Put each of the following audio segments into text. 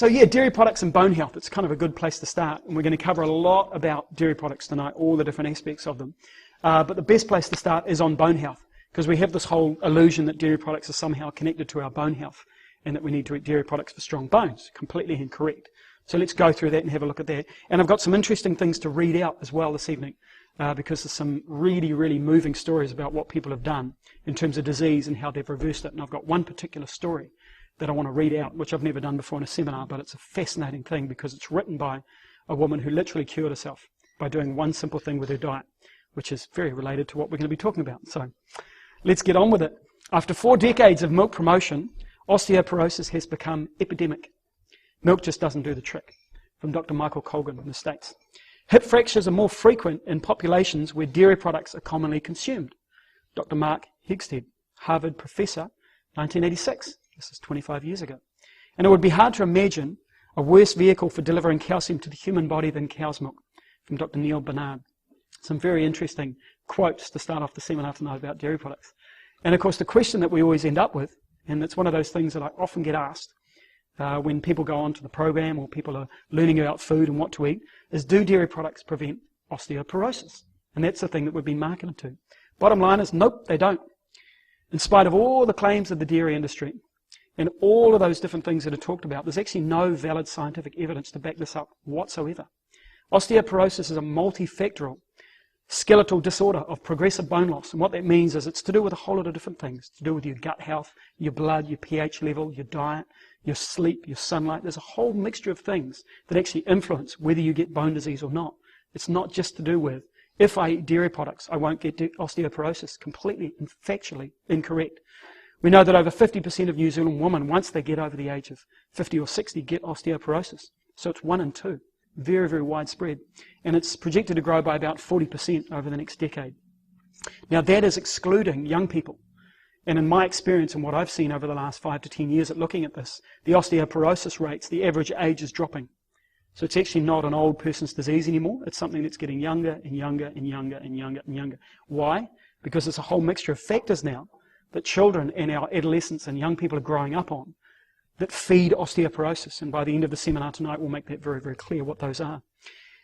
So yeah, dairy products and bone health, it's kind of a good place to start. And we're going to cover a lot about dairy products tonight, all the different aspects of them. But the best place to start is on bone health, because we have this whole illusion that dairy products are somehow connected to our bone health and that we need to eat dairy products for strong bones. Completely incorrect. So let's go through that and have a look at that. And I've got some interesting things to read out as well this evening, because there's some really, really moving stories about what people have done in terms of disease and how they've reversed it. And I've got one particular story that I want to read out, which I've never done before in a seminar, but it's a fascinating thing because it's written by a woman who literally cured herself by doing one simple thing with her diet, which is very related to what we're going to be talking about. So let's get on with it. After 4 decades of milk promotion, osteoporosis has become epidemic. Milk just doesn't do the trick. From Dr. Michael Colgan in the States. Hip fractures are more frequent in populations where dairy products are commonly consumed. Dr. Mark Hegstad, Harvard professor, 1986. This is 25 years ago. And it would be hard to imagine a worse vehicle for delivering calcium to the human body than cow's milk. From Dr. Neil Barnard. Some very interesting quotes to start off the seminar tonight about dairy products. And of course the question that we always end up with, and it's one of those things that I often get asked when people go on to the program or people are learning about food and what to eat, is do dairy products prevent osteoporosis? And that's the thing that we've been marketed to. Bottom line is, nope, they don't. In spite of all the claims of the dairy industry, and all of those different things that are talked about, there's actually no valid scientific evidence to back this up whatsoever. Osteoporosis is a multifactorial skeletal disorder of progressive bone loss. And what that means is it's to do with a whole lot of different things. To do with your gut health, your blood, your pH level, your diet, your sleep, your sunlight. There's a whole mixture of things that actually influence whether you get bone disease or not. It's not just to do with, if I eat dairy products, I won't get osteoporosis. Completely and factually incorrect. We know that over 50% of New Zealand women, once they get over the age of 50 or 60, get osteoporosis. So it's 1 in 2. Very, very widespread. And it's projected to grow by about 40% over the next decade. Now that is excluding young people. And in my experience and what I've seen over the last 5 to 10 years at looking at this, the osteoporosis rates, the average age is dropping. So it's actually not an old person's disease anymore. It's something that's getting younger and younger and younger and younger and younger. Why? Because it's a whole mixture of factors now that children and our adolescents and young people are growing up on that feed osteoporosis. And by the end of the seminar tonight, we'll make that very, very clear what those are.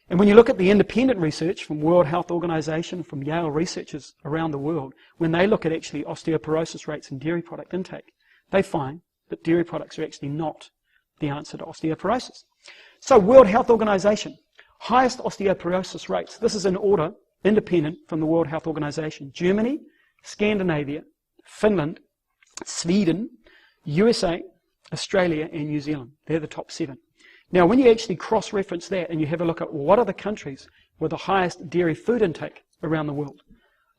And when you look at the independent research from World Health Organization, from Yale researchers around the world, when they look at actually osteoporosis rates in dairy product intake, they find that dairy products are actually not the answer to osteoporosis. So World Health Organization, highest osteoporosis rates. This is in order, independent from the World Health Organization. Germany, Scandinavia, Finland, Sweden, USA, Australia and New Zealand. They're the top 7. Now when you actually cross-reference that and you have a look at what are the countries with the highest dairy food intake around the world,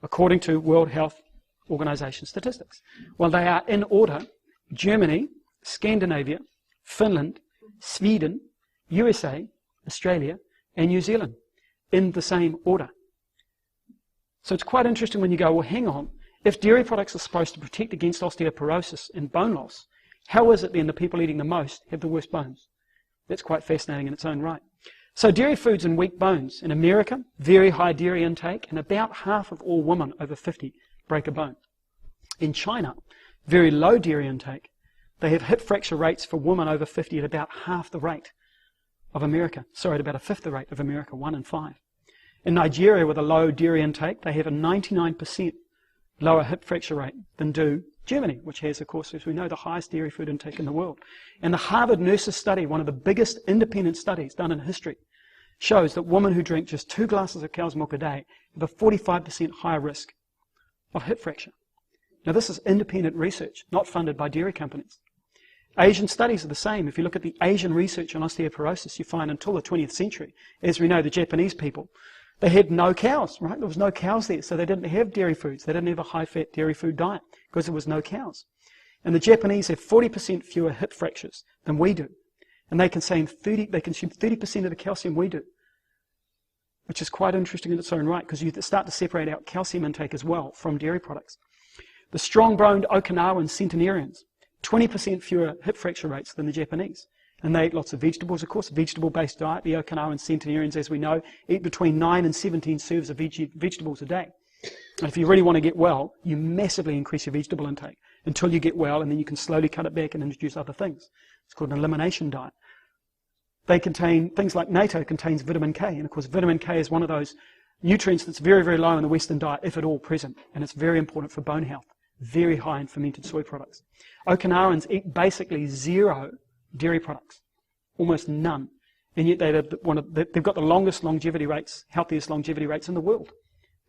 according to World Health Organization statistics. Well, they are in order: Germany, Scandinavia, Finland, Sweden, USA, Australia and New Zealand, in the same order. So it's quite interesting when you go, well, hang on, if dairy products are supposed to protect against osteoporosis and bone loss, how is it then the people eating the most have the worst bones? That's quite fascinating in its own right. So dairy foods and weak bones. In America, very high dairy intake, and about half of all women over 50 break a bone. In China, very low dairy intake. They have hip fracture rates for women over 50 at about half the rate of America. Sorry, at about a fifth the rate of America, 1 in 5. In Nigeria, with a low dairy intake, they have a 99% lower hip fracture rate than do Germany, which has, of course, as we know, the highest dairy food intake in the world. And the Harvard Nurses Study, one of the biggest independent studies done in history, shows that women who drink just 2 glasses of cow's milk a day have a 45% higher risk of hip fracture. Now this is independent research, not funded by dairy companies. Asian studies are the same. If you look at the Asian research on osteoporosis, you find until the 20th century, as we know, the Japanese people, they had no cows, right? There was no cows there, so they didn't have dairy foods. They didn't have a high-fat dairy food diet because there was no cows. And the Japanese have 40% fewer hip fractures than we do. And they consume 30% of the calcium we do, which is quite interesting in its own right, because you start to separate out calcium intake as well from dairy products. The strong-boned Okinawan centenarians, 20% fewer hip fracture rates than the Japanese. And they eat lots of vegetables, of course, vegetable-based diet. The Okinawan centenarians, as we know, eat between 9 and 17 serves of vegetables a day. And if you really want to get well, you massively increase your vegetable intake until you get well, and then you can slowly cut it back and introduce other things. It's called an elimination diet. They contain, things like natto contains vitamin K, and of course vitamin K is one of those nutrients that's very, very low in the Western diet, if at all present, and it's very important for bone health. Very high in fermented soy products. Okinawans eat basically zero dairy products, almost none, and yet they've got the longest longevity rates, healthiest longevity rates in the world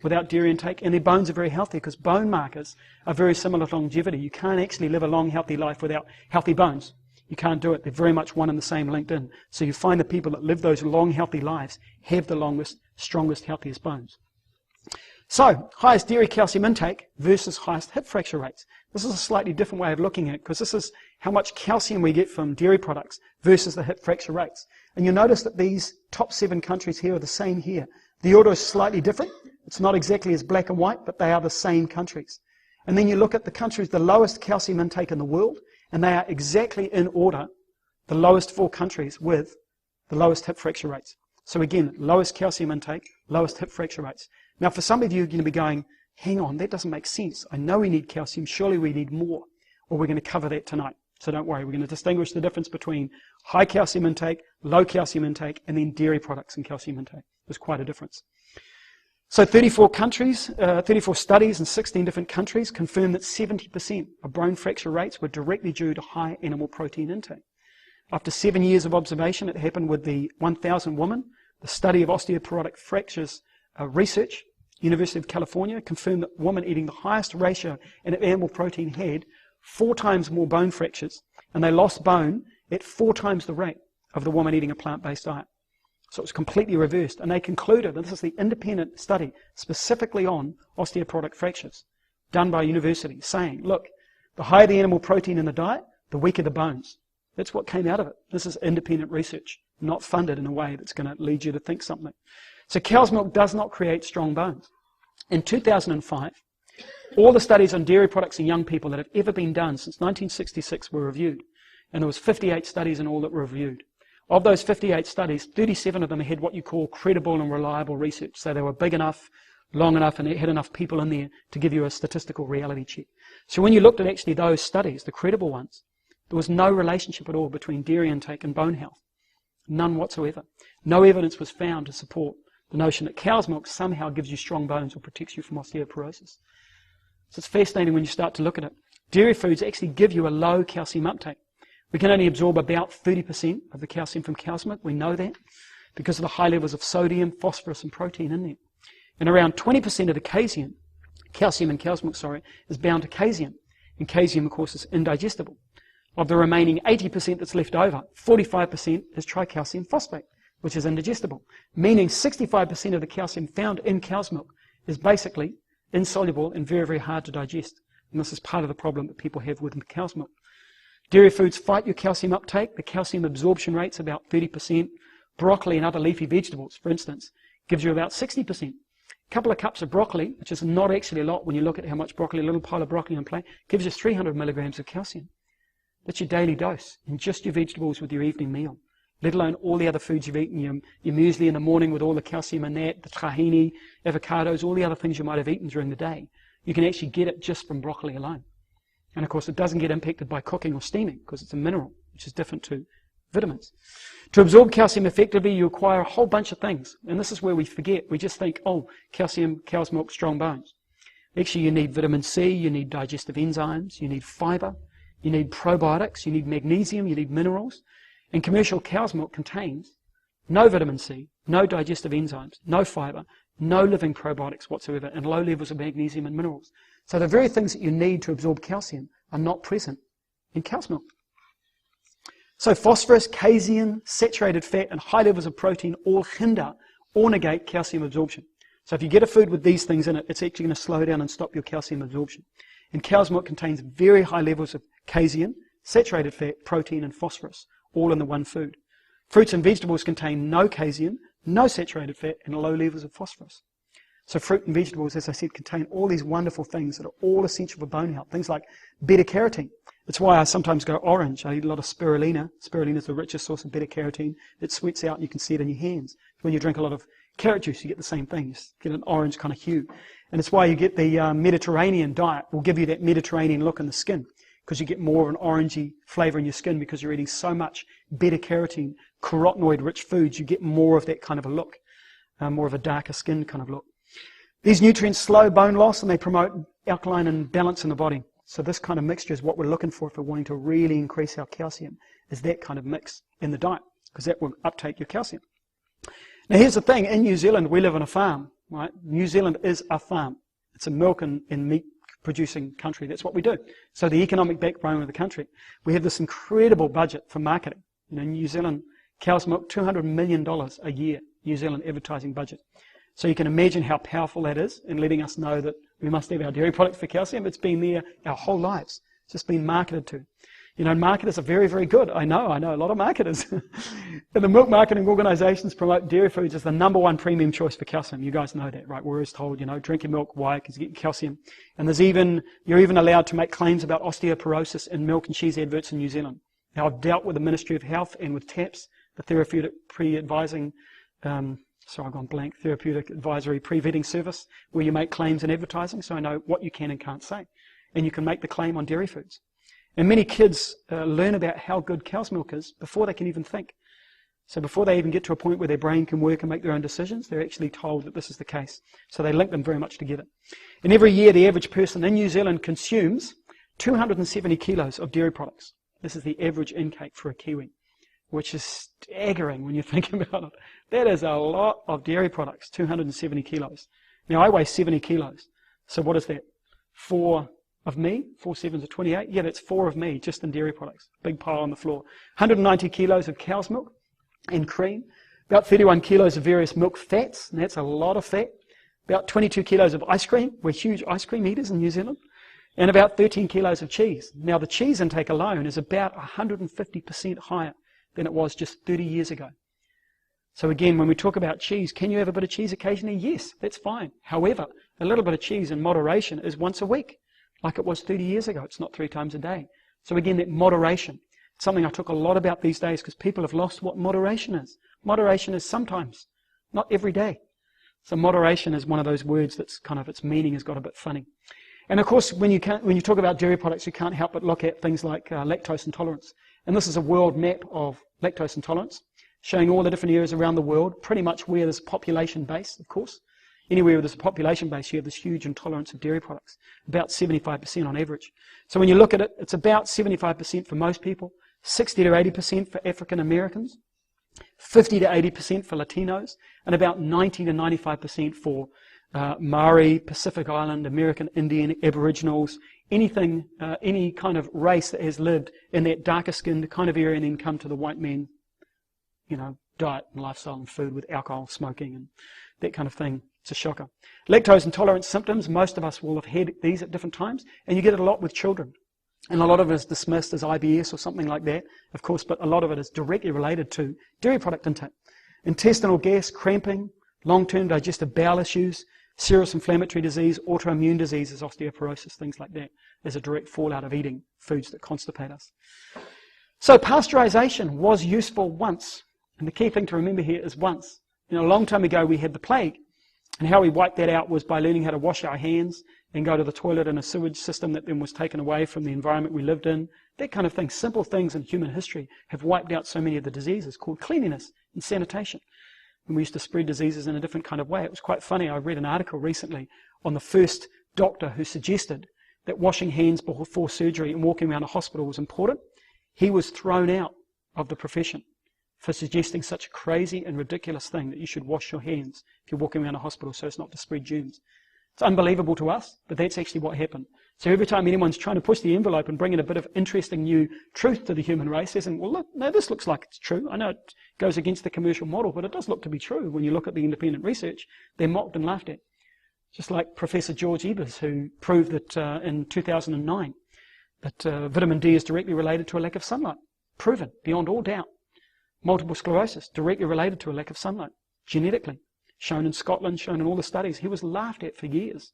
without dairy intake, and their bones are very healthy because bone markers are very similar to longevity. You can't actually live a long, healthy life without healthy bones. You can't do it. They're very much one and the same linked in. So you find the people that live those long, healthy lives have the longest, strongest, healthiest bones. So, highest dairy calcium intake versus highest hip fracture rates. This is a slightly different way of looking at it because this is how much calcium we get from dairy products versus the hip fracture rates. And you'll notice that these top 7 countries here are the same here. The order is slightly different. It's not exactly as black and white, but they are the same countries. And then you look at the countries, the lowest calcium intake in the world, and they are exactly in order the lowest 4 countries with the lowest hip fracture rates. So again, lowest calcium intake, lowest hip fracture rates. Now for some of you, you're going to be going, hang on, that doesn't make sense. I know we need calcium, surely we need more. Well, we're going to cover that tonight. So don't worry, we're going to distinguish the difference between high calcium intake, low calcium intake, and then dairy products and calcium intake. There's quite a difference. So 34 countries, 34 studies in 16 different countries confirm that 70% of bone fracture rates were directly due to high animal protein intake. After 7 years of observation, it happened with the 1,000 women. The study of osteoporotic fractures research, University of California, confirmed that women eating the highest ratio in animal protein had 4 times more bone fractures, and they lost bone at 4 times the rate of the woman eating a plant-based diet. So it was completely reversed, and they concluded, and this is the independent study specifically on osteoporotic fractures, done by a university, saying, look, the higher the animal protein in the diet, the weaker the bones. That's what came out of it. This is independent research, not funded in a way that's going to lead you to think something. So cow's milk does not create strong bones. In 2005, all the studies on dairy products in young people that have ever been done since 1966 were reviewed. And there was 58 studies in all that were reviewed. Of those 58 studies, 37 of them had what you call credible and reliable research. So they were big enough, long enough, and it had enough people in there to give you a statistical reality check. So when you looked at actually those studies, the credible ones, there was no relationship at all between dairy intake and bone health. None whatsoever. No evidence was found to support the notion that cow's milk somehow gives you strong bones or protects you from osteoporosis. So it's fascinating when you start to look at it. Dairy foods actually give you a low calcium uptake. We can only absorb about 30% of the calcium from cow's milk. We know that because of the high levels of sodium, phosphorus, and protein in there. And around 20% of the calcium in cow's milk, is bound to casein. And casein, of course, is indigestible. Of the remaining 80% that's left over, 45% is tricalcium phosphate, which is indigestible. Meaning 65% of the calcium found in cow's milk is basically insoluble and very, very hard to digest. And this is part of the problem that people have with cow's milk. Dairy foods fight your calcium uptake. The calcium absorption rate's about 30%. Broccoli and other leafy vegetables, for instance, gives you about 60%. A couple of cups of broccoli, which is not actually a lot when you look at how much broccoli, a little pile of broccoli on a plate, gives you 300 milligrams of calcium. That's your daily dose in just your vegetables with your evening meal, let alone all the other foods you've eaten, your muesli in the morning with all the calcium in that, the tahini, avocados, all the other things you might have eaten during the day. You can actually get it just from broccoli alone. And of course, it doesn't get impacted by cooking or steaming because it's a mineral, which is different to vitamins. To absorb calcium effectively, you require a whole bunch of things. And this is where we forget. We just think, oh, calcium, cow's milk, strong bones. Actually, you need vitamin C, you need digestive enzymes, you need fiber, you need probiotics, you need magnesium, you need minerals. And commercial cow's milk contains no vitamin C, no digestive enzymes, no fiber, no living probiotics whatsoever, and low levels of magnesium and minerals. So the very things that you need to absorb calcium are not present in cow's milk. So phosphorus, casein, saturated fat, and high levels of protein all hinder or negate calcium absorption. So if you get a food with these things in it, it's actually going to slow down and stop your calcium absorption. And cow's milk contains very high levels of casein, saturated fat, protein, and phosphorus, all in the one food. Fruits and vegetables contain no casein, no saturated fat, and low levels of phosphorus. So fruit and vegetables, as I said, contain all these wonderful things that are all essential for bone health. Things like beta-carotene. That's why I sometimes go orange. I eat a lot of spirulina. Spirulina is the richest source of beta-carotene. It sweats out and you can see it in your hands. When you drink a lot of carrot juice, you get the same thing. You get an orange kind of hue. And it's why you get the Mediterranean diet will give you that Mediterranean look in the skin. because you get more of an orangey flavour in your skin because you're eating so much beta-carotene, carotenoid-rich foods. You get more of that kind of a look, more of a darker skin kind of look. These nutrients slow bone loss and they promote alkaline and balance in the body. So this kind of mixture is what we're looking for if we're wanting to really increase our calcium, is that kind of mix in the diet, because that will uptake your calcium. Now here's the thing, in New Zealand we live on a farm, right? New Zealand is a farm. It's a milk and meat producing country. That's what we do. So the economic backbone of the country. We have this incredible budget for marketing. You know, New Zealand cows milk $200 million a year, New Zealand advertising budget. So you can imagine how powerful that is in letting us know that we must have our dairy products for calcium. It's been there our whole lives. It's just been marketed to. You know, marketers are very, very good. I know a lot of marketers. And the milk marketing organizations promote dairy foods as the #1 premium choice for calcium. You guys know that, right? We're always told, you know, drink your milk. Why? Because you get calcium. And you're even allowed to make claims about osteoporosis in milk and cheese adverts in New Zealand. Now, I've dealt with the Ministry of Health and with TAPS, the Therapeutic Therapeutic Advisory Pre-Vetting Service, where you make claims in advertising, so I know what you can and can't say. And you can make the claim on dairy foods. And many kids learn about how good cow's milk is before they can even think. So before they even get to a point where their brain can work and make their own decisions, they're actually told that this is the case. So they link them very much together. And every year, the average person in New Zealand consumes 270 kilos of dairy products. This is the average intake for a Kiwi, which is staggering when you think about it. That is a lot of dairy products, 270 kilos. Now, I weigh 70 kilos. So what is that? 4 of me? 4 sevens are 28? Yeah, that's 4 of me just in dairy products. Big pile on the floor. 190 kilos of cow's milk and cream. About 31 kilos of various milk fats, and that's a lot of fat. About 22 kilos of ice cream. We're huge ice cream eaters in New Zealand. And about 13 kilos of cheese. Now, the cheese intake alone is about 150% higher than it was just 30 years ago. So again, when we talk about cheese, can you have a bit of cheese occasionally? Yes, that's fine. However, a little bit of cheese in moderation is once a week, like it was 30 years ago. It's not 3 times a day. So again, that moderation, it's something I talk a lot about these days because people have lost what moderation is. Moderation is sometimes, not every day. So moderation is one of those words that's kind of, its meaning has got a bit funny. And of course, when you talk about dairy products, you can't help but look at things like lactose intolerance. And this is a world map of lactose intolerance, showing all the different areas around the world, pretty much where there's a population base, of course. Anywhere where there's a population base, you have this huge intolerance of dairy products, about 75% on average. So when you look at it, it's about 75% for most people, 60 to 80% for African Americans, 50 to 80% for Latinos, and about 90 to 95% for Maori, Pacific Island, American Indian, Aboriginals, anything, any kind of race that has lived in that darker skinned kind of area and then come to the white man, you know, diet and lifestyle and food with alcohol, smoking and that kind of thing. It's a shocker. Lactose intolerance symptoms, most of us will have had these at different times, and you get it a lot with children. And a lot of it is dismissed as IBS or something like that, of course, but a lot of it is directly related to dairy product intake. Intestinal gas, cramping, long-term digestive bowel issues, serious inflammatory disease, autoimmune diseases, osteoporosis, things like that, as a direct fallout of eating foods that constipate us. So pasteurization was useful once, and the key thing to remember here is once. You know, a long time ago we had the plague, and how we wiped that out was by learning how to wash our hands and go to the toilet in a sewage system that then was taken away from the environment we lived in. That kind of thing. Simple things in human history have wiped out so many of the diseases called cleanliness and sanitation. And we used to spread diseases in a different kind of way. It was quite funny. I read an article recently on the first doctor who suggested that washing hands before surgery and walking around a hospital was important. He was thrown out of the profession for suggesting such a crazy and ridiculous thing that you should wash your hands if you're walking around a hospital so as not to spread germs. It's unbelievable to us, but that's actually what happened. So every time anyone's trying to push the envelope and bring in a bit of interesting new truth to the human race, they're saying, well, look, no, this looks like it's true. I know it goes against the commercial model, but it does look to be true. When you look at the independent research, they're mocked and laughed at. Just like Professor George Ebers, who proved that in 2009 that vitamin D is directly related to a lack of sunlight. Proven, beyond all doubt. Multiple sclerosis, directly related to a lack of sunlight. Genetically. Shown in Scotland, shown in all the studies. He was laughed at for years.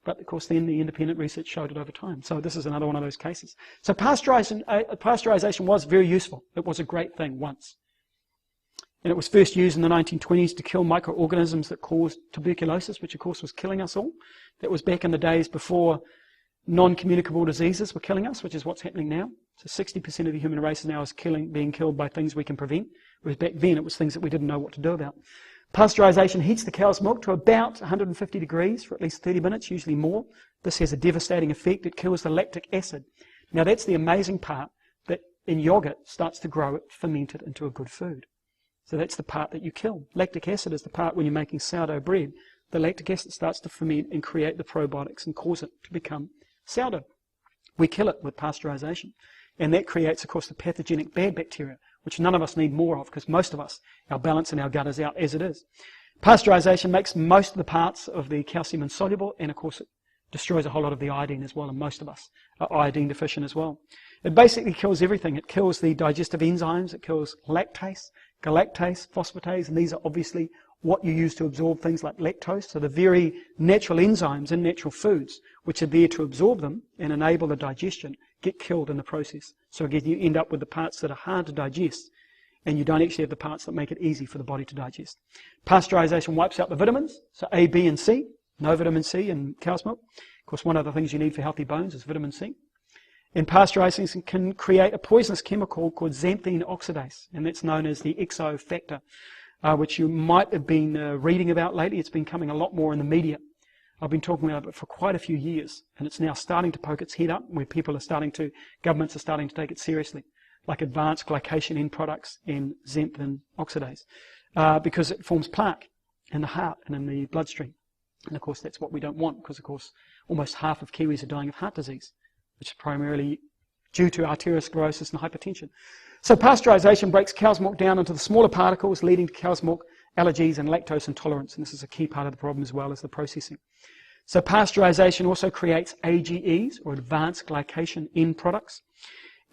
But, of course, then the independent research showed it over time. So this is another one of those cases. So pasteurization was very useful. It was a great thing once. And it was first used in the 1920s to kill microorganisms that caused tuberculosis, which, of course, was killing us all. That was back in the days before Non-communicable diseases were killing us, which is what's happening now. So 60% of the human race now is being killed by things we can prevent, whereas back then it was things that we didn't know what to do about. Pasteurization heats the cow's milk to about 150 degrees for at least 30 minutes, usually more. This has a devastating effect. It kills the lactic acid. Now that's the amazing part, that in yogurt starts to grow it, ferment it into a good food. So that's the part that you kill. Lactic acid is the part when you're making sourdough bread. The lactic acid starts to ferment and create the probiotics and cause it to become sourdough. We kill it with pasteurization. And that creates, of course, the pathogenic bad bacteria, which none of us need more of, because most of us, our balance in our gut is out as it is. Pasteurization makes most of the parts of the calcium insoluble, and of course it destroys a whole lot of the iodine as well, and most of us are iodine deficient as well. It basically kills everything. It kills the digestive enzymes, it kills lactase, galactase, phosphatase, and these are obviously what you use to absorb things like lactose. So the very natural enzymes in natural foods, which are there to absorb them and enable the digestion, get killed in the process. So again, you end up with the parts that are hard to digest, and you don't actually have the parts that make it easy for the body to digest. Pasteurization wipes out the vitamins, so A, B, and C. No vitamin C in cow's milk. Of course, one of the things you need for healthy bones is vitamin C. And pasteurization can create a poisonous chemical called xanthine oxidase, and that's known as the XO factor, which you might have been reading about lately. It's been coming a lot more in the media. I've been talking about it for quite a few years, and it's now starting to poke its head up, where governments are starting to take it seriously, like advanced glycation end products and xanthine oxidase, because it forms plaque in the heart and in the bloodstream. And of course, that's what we don't want, because of course, almost half of Kiwis are dying of heart disease, which is primarily due to arteriosclerosis and hypertension. So pasteurization breaks cow's milk down into the smaller particles, leading to cow's milk allergies and lactose intolerance, and this is a key part of the problem as well as the processing. So pasteurization also creates AGEs, or advanced glycation end products,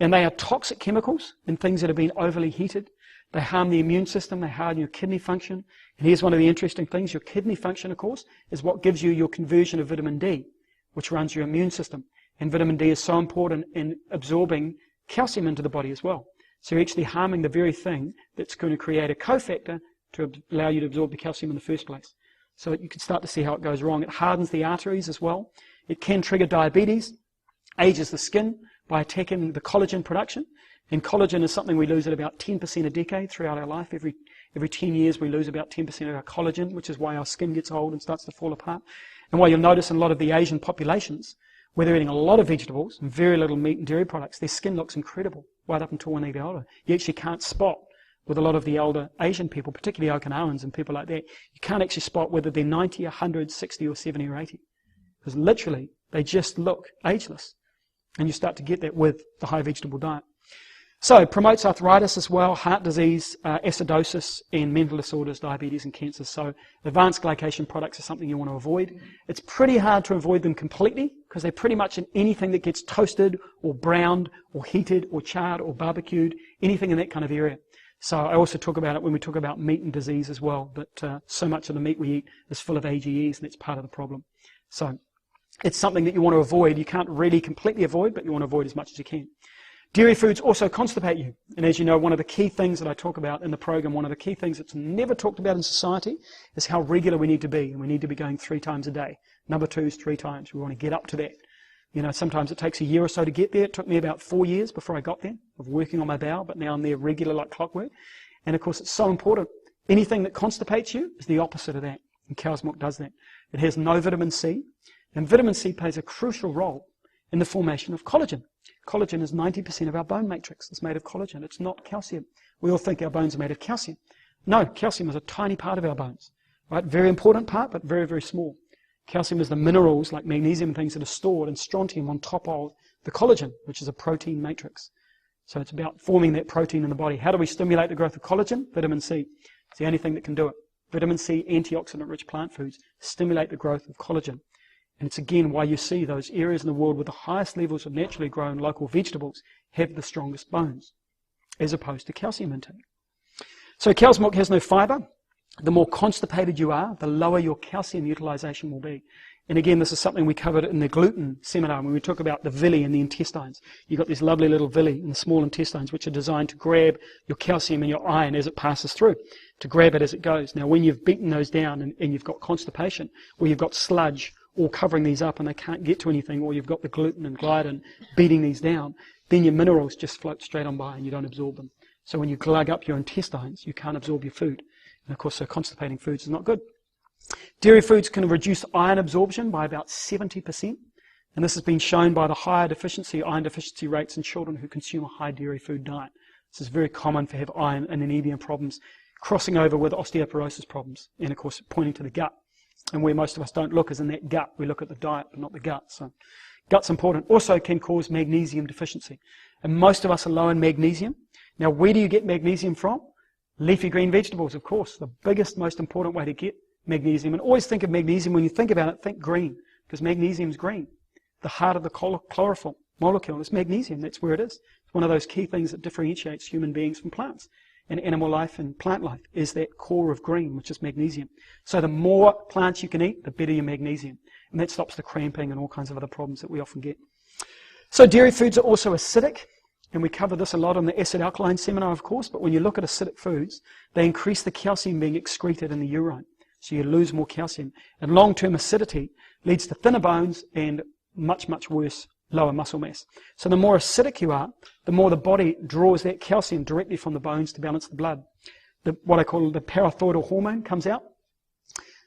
and they are toxic chemicals in things that have been overly heated. They harm the immune system, they harm your kidney function, and here's one of the interesting things. Your kidney function, of course, is what gives you your conversion of vitamin D, which runs your immune system, and vitamin D is so important in absorbing calcium into the body as well. So you're actually harming the very thing that's going to create a cofactor to allow you to absorb the calcium in the first place. So you can start to see how it goes wrong. It hardens the arteries as well. It can trigger diabetes, ages the skin by attacking the collagen production. And collagen is something we lose at about 10% a decade throughout our life. Every 10 years we lose about 10% of our collagen, which is why our skin gets old and starts to fall apart. And why you'll notice in a lot of the Asian populations, where they're eating a lot of vegetables and very little meat and dairy products, their skin looks incredible right up until when they get older. You actually can't spot with a lot of the older Asian people, particularly Okinawans and people like that, you can't actually spot whether they're 90, 100, 60 or 70 or 80. Because literally, they just look ageless. And you start to get that with the high vegetable diet. So it promotes arthritis as well, heart disease, acidosis, and mental disorders, diabetes and cancer. So advanced glycation products are something you want to avoid. It's pretty hard to avoid them completely because they're pretty much in anything that gets toasted or browned or heated or charred or barbecued, anything in that kind of area. So I also talk about it when we talk about meat and disease as well, that so much of the meat we eat is full of AGEs, and it's part of the problem. So it's something that you want to avoid. You can't really completely avoid, but you want to avoid as much as you can. Dairy foods also constipate you. And as you know, one of the key things that I talk about in the program, one of the key things that's never talked about in society is how regular we need to be. And we need to be going 3 times a day. Number 2 is 3 times. We want to get up to that. You know, sometimes it takes a year or so to get there. It took me about 4 years before I got there of working on my bowel, but now I'm there regular like clockwork. And of course, it's so important. Anything that constipates you is the opposite of that. And cow's milk does that. It has no vitamin C. And vitamin C plays a crucial role in the formation of collagen. Collagen is 90% of our bone matrix. It's made of collagen. It's not calcium. We all think our bones are made of calcium. No, calcium is a tiny part of our bones. Right? Very important part, but very, very small. Calcium is the minerals like magnesium and things that are stored, and strontium on top of the collagen, which is a protein matrix. So it's about forming that protein in the body. How do we stimulate the growth of collagen? Vitamin C. It's the only thing that can do it. Vitamin C, antioxidant-rich plant foods stimulate the growth of collagen. And it's again why you see those areas in the world with the highest levels of naturally grown local vegetables have the strongest bones, as opposed to calcium intake. So cow's milk has no fiber. The more constipated you are, the lower your calcium utilization will be. And again, this is something we covered in the gluten seminar when we talk about the villi in the intestines. You've got these lovely little villi in the small intestines which are designed to grab your calcium and your iron as it passes through, to grab it as it goes. Now, when you've beaten those down and you've got constipation, or you've got sludge, all covering these up and they can't get to anything, or you've got the gluten and gliadin beating these down, then your minerals just float straight on by and you don't absorb them. So when you glug up your intestines, you can't absorb your food. And of course, so constipating foods is not good. Dairy foods can reduce iron absorption by about 70%. And this has been shown by the higher iron deficiency rates in children who consume a high dairy food diet. This is very common to have iron and anemia problems, crossing over with osteoporosis problems, and of course pointing to the gut. And where most of us don't look is in that gut. We look at the diet, but not the gut. So gut's important. Also can cause magnesium deficiency. And most of us are low in magnesium. Now, where do you get magnesium from? Leafy green vegetables, of course. The biggest, most important way to get magnesium. And always think of magnesium, when you think about it, think green, because magnesium's green. The heart of the chlorophyll molecule is magnesium. That's where it is. It's one of those key things that differentiates human beings from plants. And animal life and plant life is that core of green, which is magnesium. So the more plants you can eat, the better your magnesium. And that stops the cramping and all kinds of other problems that we often get. So dairy foods are also acidic. And we cover this a lot on the acid-alkaline seminar, of course. But when you look at acidic foods, they increase the calcium being excreted in the urine. So you lose more calcium. And long-term acidity leads to thinner bones and much, much worse lower muscle mass. So the more acidic you are, the more the body draws that calcium directly from the bones to balance the blood. What I call the parathyroidal hormone comes out.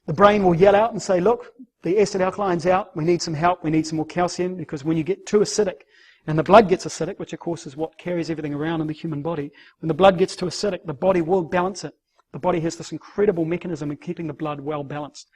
The brain will yell out and say, look, the acid-alkaline's out, we need some help, we need some more calcium, because when you get too acidic, and the blood gets acidic, which of course is what carries everything around in the human body, when the blood gets too acidic, the body will balance it. The body has this incredible mechanism of keeping the blood well balanced.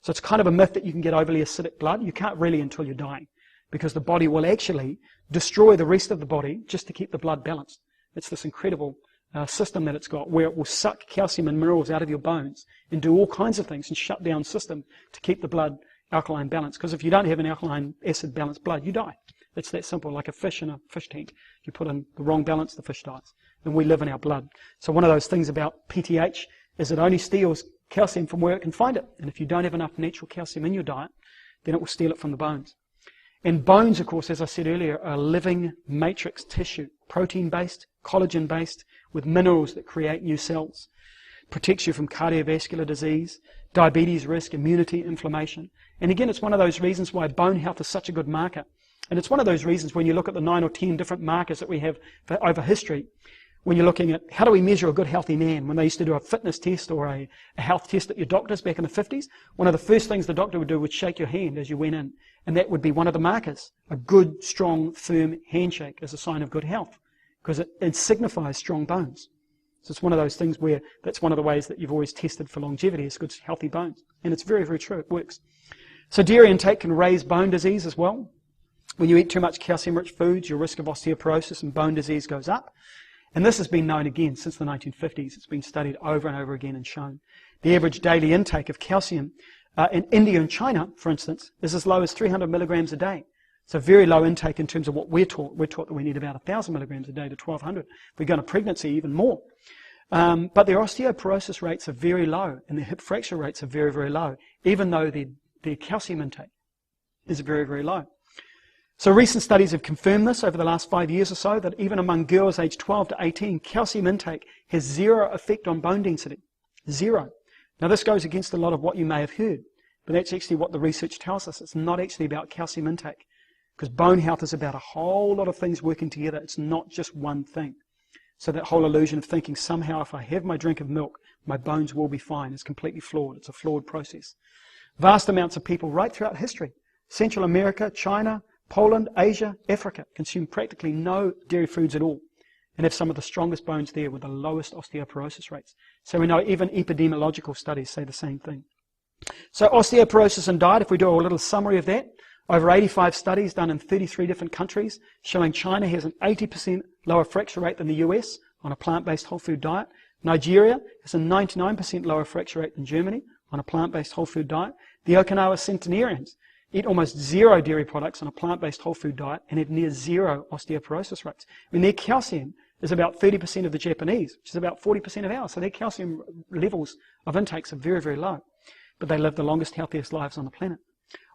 So it's kind of a myth that you can get overly acidic blood. You can't really until you're dying, because the body will actually destroy the rest of the body just to keep the blood balanced. It's this incredible system that it's got, where it will suck calcium and minerals out of your bones and do all kinds of things and shut down system to keep the blood alkaline balanced. Because if you don't have an alkaline acid balanced blood, you die. It's that simple, like a fish in a fish tank. You put in the wrong balance, the fish dies. And we live in our blood. So one of those things about PTH is it only steals calcium from where it can find it. And if you don't have enough natural calcium in your diet, then it will steal it from the bones. And bones, of course, as I said earlier, are living matrix tissue, protein-based, collagen-based, with minerals that create new cells. Protects you from cardiovascular disease, diabetes risk, immunity, inflammation. And again, it's one of those reasons why bone health is such a good marker. And it's one of those reasons when you look at the 9 or 10 different markers that we have over history, when you're looking at how do we measure a good healthy man, when they used to do a fitness test or a health test at your doctor's back in the 50s, one of the first things the doctor would do was shake your hand as you went in. And that would be one of the markers. A good, strong, firm handshake is a sign of good health, because it signifies strong bones. So it's one of those things where that's one of the ways that you've always tested for longevity is good, healthy bones. And it's very, very true. It works. So dairy intake can raise bone disease as well. When you eat too much calcium-rich foods, your risk of osteoporosis and bone disease goes up. And this has been known again since the 1950s. It's been studied over and over again and shown. The average daily intake of calcium in India and China, for instance, is as low as 300 milligrams a day. It's a very low intake in terms of what we're taught. We're taught that we need about 1,000 milligrams a day to 1,200. If we go into pregnancy, even more. But their osteoporosis rates are very low, and their hip fracture rates are very, very low, even though their calcium intake is very, very low. So recent studies have confirmed this over the last 5 years or so, that even among girls aged 12 to 18, calcium intake has zero effect on bone density. Zero. Now this goes against a lot of what you may have heard, but that's actually what the research tells us. It's not actually about calcium intake, because bone health is about a whole lot of things working together. It's not just one thing. So that whole illusion of thinking somehow if I have my drink of milk, my bones will be fine is completely flawed. It's a flawed process. Vast amounts of people right throughout history, Central America, China, Poland, Asia, Africa, consume practically no dairy foods at all and have some of the strongest bones there with the lowest osteoporosis rates. So we know even epidemiological studies say the same thing. So osteoporosis and diet, if we do a little summary of that, over 85 studies done in 33 different countries showing China has an 80% lower fracture rate than the US on a plant-based whole food diet. Nigeria has a 99% lower fracture rate than Germany on a plant-based whole food diet. The Okinawa centenarians eat almost zero dairy products on a plant-based whole food diet and have near zero osteoporosis rates. I mean, their calcium is about 30% of the Japanese, which is about 40% of ours. So their calcium levels of intakes are very, very low. But they live the longest, healthiest lives on the planet.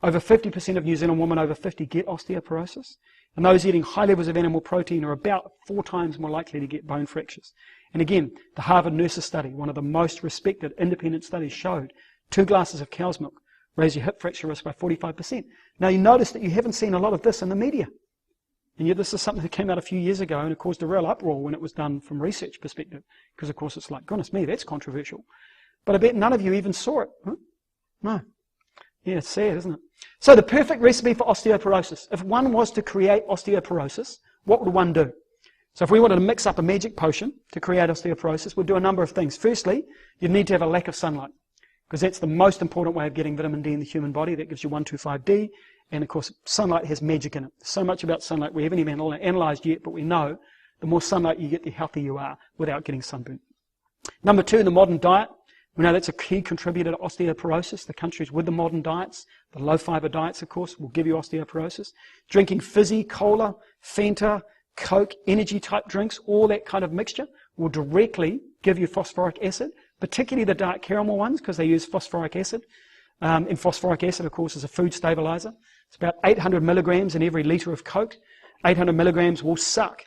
Over 50% of New Zealand women over 50 get osteoporosis. And those eating high levels of animal protein are about 4 times more likely to get bone fractures. And again, the Harvard Nurses study, one of the most respected independent studies, showed 2 glasses of cow's milk raise your hip fracture risk by 45%. Now you notice that you haven't seen a lot of this in the media. And yet this is something that came out a few years ago and it caused a real uproar when it was done from research perspective. Because of course it's like, goodness me, that's controversial. But I bet none of you even saw it. Huh? No. Yeah, it's sad, isn't it? So the perfect recipe for osteoporosis. If one was to create osteoporosis, what would one do? So if we wanted to mix up a magic potion to create osteoporosis, we'd do a number of things. Firstly, you'd need to have a lack of sunlight, because that's the most important way of getting vitamin D in the human body. That gives you 125D. And of course, sunlight has magic in it. So much about sunlight we haven't even analysed yet, but we know the more sunlight you get, the healthier you are without getting sunburnt. Number 2, the modern diet. We know that's a key contributor to osteoporosis. The countries with the modern diets, the low-fibre diets, of course, will give you osteoporosis. Drinking fizzy, cola, Fanta, Coke, energy-type drinks, all that kind of mixture will directly give you phosphoric acid, particularly the dark caramel ones, because they use phosphoric acid. And phosphoric acid, of course, is a food stabilizer. It's about 800 milligrams in every litre of Coke. 800 milligrams will suck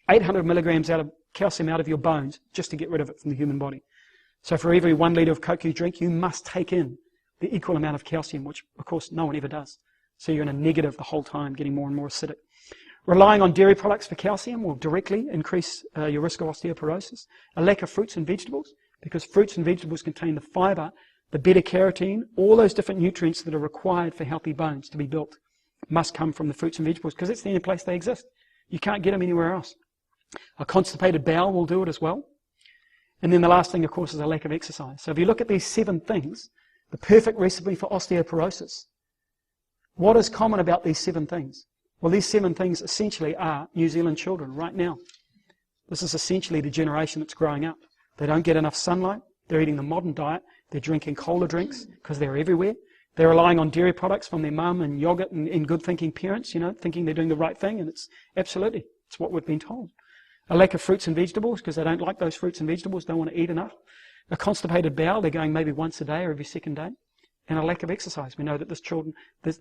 800 milligrams of calcium out of your bones just to get rid of it from the human body. So for every 1 litre of Coke you drink, you must take in the equal amount of calcium, which, of course, no one ever does. So you're in a negative the whole time, getting more and more acidic. Relying on dairy products for calcium will directly increase your risk of osteoporosis. A lack of fruits and vegetables, because fruits and vegetables contain the fibre, the beta-carotene, all those different nutrients that are required for healthy bones to be built must come from the fruits and vegetables, because it's the only place they exist. You can't get them anywhere else. A constipated bowel will do it as well. And then the last thing, of course, is a lack of exercise. So if you look at these 7 things, the perfect recipe for osteoporosis, what is common about these 7 things? Well, these 7 things essentially are New Zealand children right now. This is essentially the generation that's growing up. They don't get enough sunlight. They're eating the modern diet. They're drinking cola drinks because they're everywhere. They're relying on dairy products from their mum and yogurt and good-thinking parents, thinking they're doing the right thing, and it's what we've been told. A lack of fruits and vegetables because they don't like those fruits and vegetables, don't want to eat enough. A constipated bowel, they're going maybe once a day or every second day. And a lack of exercise. We know that this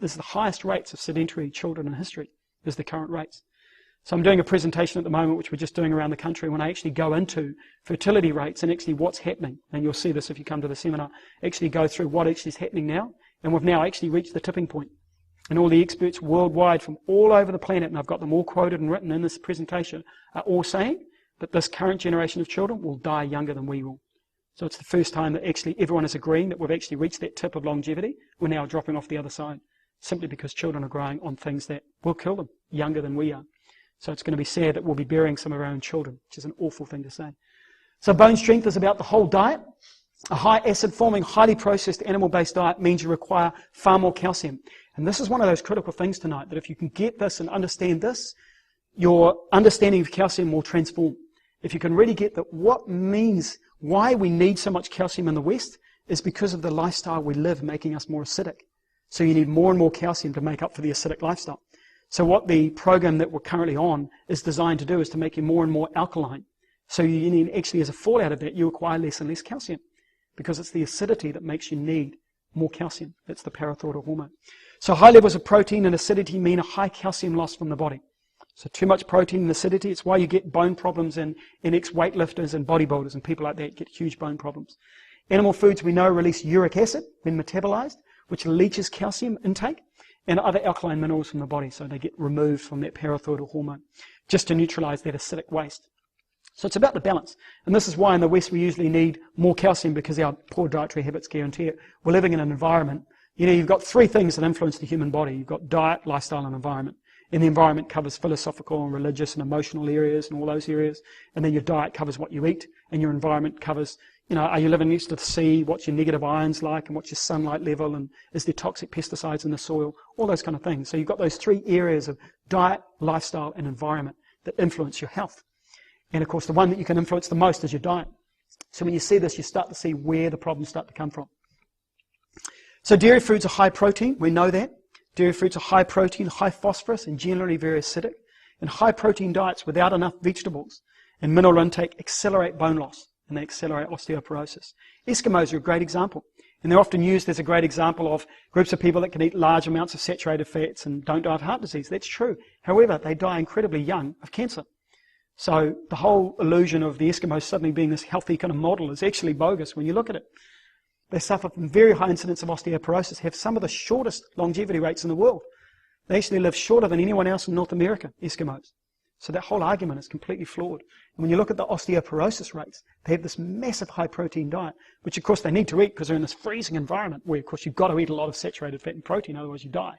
is the highest rates of sedentary children in history, is the current rates. So I'm doing a presentation at the moment, which we're just doing around the country, when I actually go into fertility rates and actually what's happening. And you'll see this if you come to the seminar. Actually go through what actually is happening now. And we've now actually reached the tipping point. And all the experts worldwide from all over the planet, and I've got them all quoted and written in this presentation, are all saying that this current generation of children will die younger than we will. So it's the first time that actually everyone is agreeing that we've actually reached that tip of longevity. We're now dropping off the other side, simply because children are growing on things that will kill them younger than we are. So it's going to be sad that we'll be burying some of our own children, which is an awful thing to say. So bone strength is about the whole diet. A high acid-forming, highly processed animal-based diet means you require far more calcium. And this is one of those critical things tonight, that if you can get this and understand this, your understanding of calcium will transform. If you can really get that what means why we need so much calcium in the West is because of the lifestyle we live making us more acidic. So you need more and more calcium to make up for the acidic lifestyle. So what the program that we're currently on is designed to do is to make you more and more alkaline. So you need, actually, as a fallout of that, you acquire less and less calcium, because it's the acidity that makes you need more calcium. That's the parathyroid hormone. So high levels of protein and acidity mean a high calcium loss from the body. So too much protein and acidity, it's why you get bone problems in ex-weightlifters and bodybuilders and people like that get huge bone problems. Animal foods, we know, release uric acid when metabolized, which leaches calcium intake and other alkaline minerals from the body, so they get removed from that parathyroid hormone just to neutralize that acidic waste. So it's about the balance. And this is why in the West we usually need more calcium, because our poor dietary habits guarantee it. We're living in an environment, you've got 3 things that influence the human body. You've got diet, lifestyle, and environment. And the environment covers philosophical and religious and emotional areas and all those areas. And then your diet covers what you eat, and your environment covers, are you living next to the sea? What's your negative ions like? And what's your sunlight level? And is there toxic pesticides in the soil? All those kind of things. So you've got those 3 areas of diet, lifestyle, and environment that influence your health. And of course, the one that you can influence the most is your diet. So when you see this, you start to see where the problems start to come from. So dairy foods are high protein. We know that. Dairy foods are high protein, high phosphorus, and generally very acidic. And high protein diets without enough vegetables and mineral intake accelerate bone loss, and they accelerate osteoporosis. Eskimos are a great example. And they're often used as a great example of groups of people that can eat large amounts of saturated fats and don't die of heart disease. That's true. However, they die incredibly young of cancer. So the whole illusion of the Eskimos suddenly being this healthy kind of model is actually bogus when you look at it. They suffer from very high incidence of osteoporosis, have some of the shortest longevity rates in the world. They actually live shorter than anyone else in North America, Eskimos. So that whole argument is completely flawed. And when you look at the osteoporosis rates, they have this massive high protein diet, which of course they need to eat because they're in this freezing environment where of course you've got to eat a lot of saturated fat and protein, otherwise you die.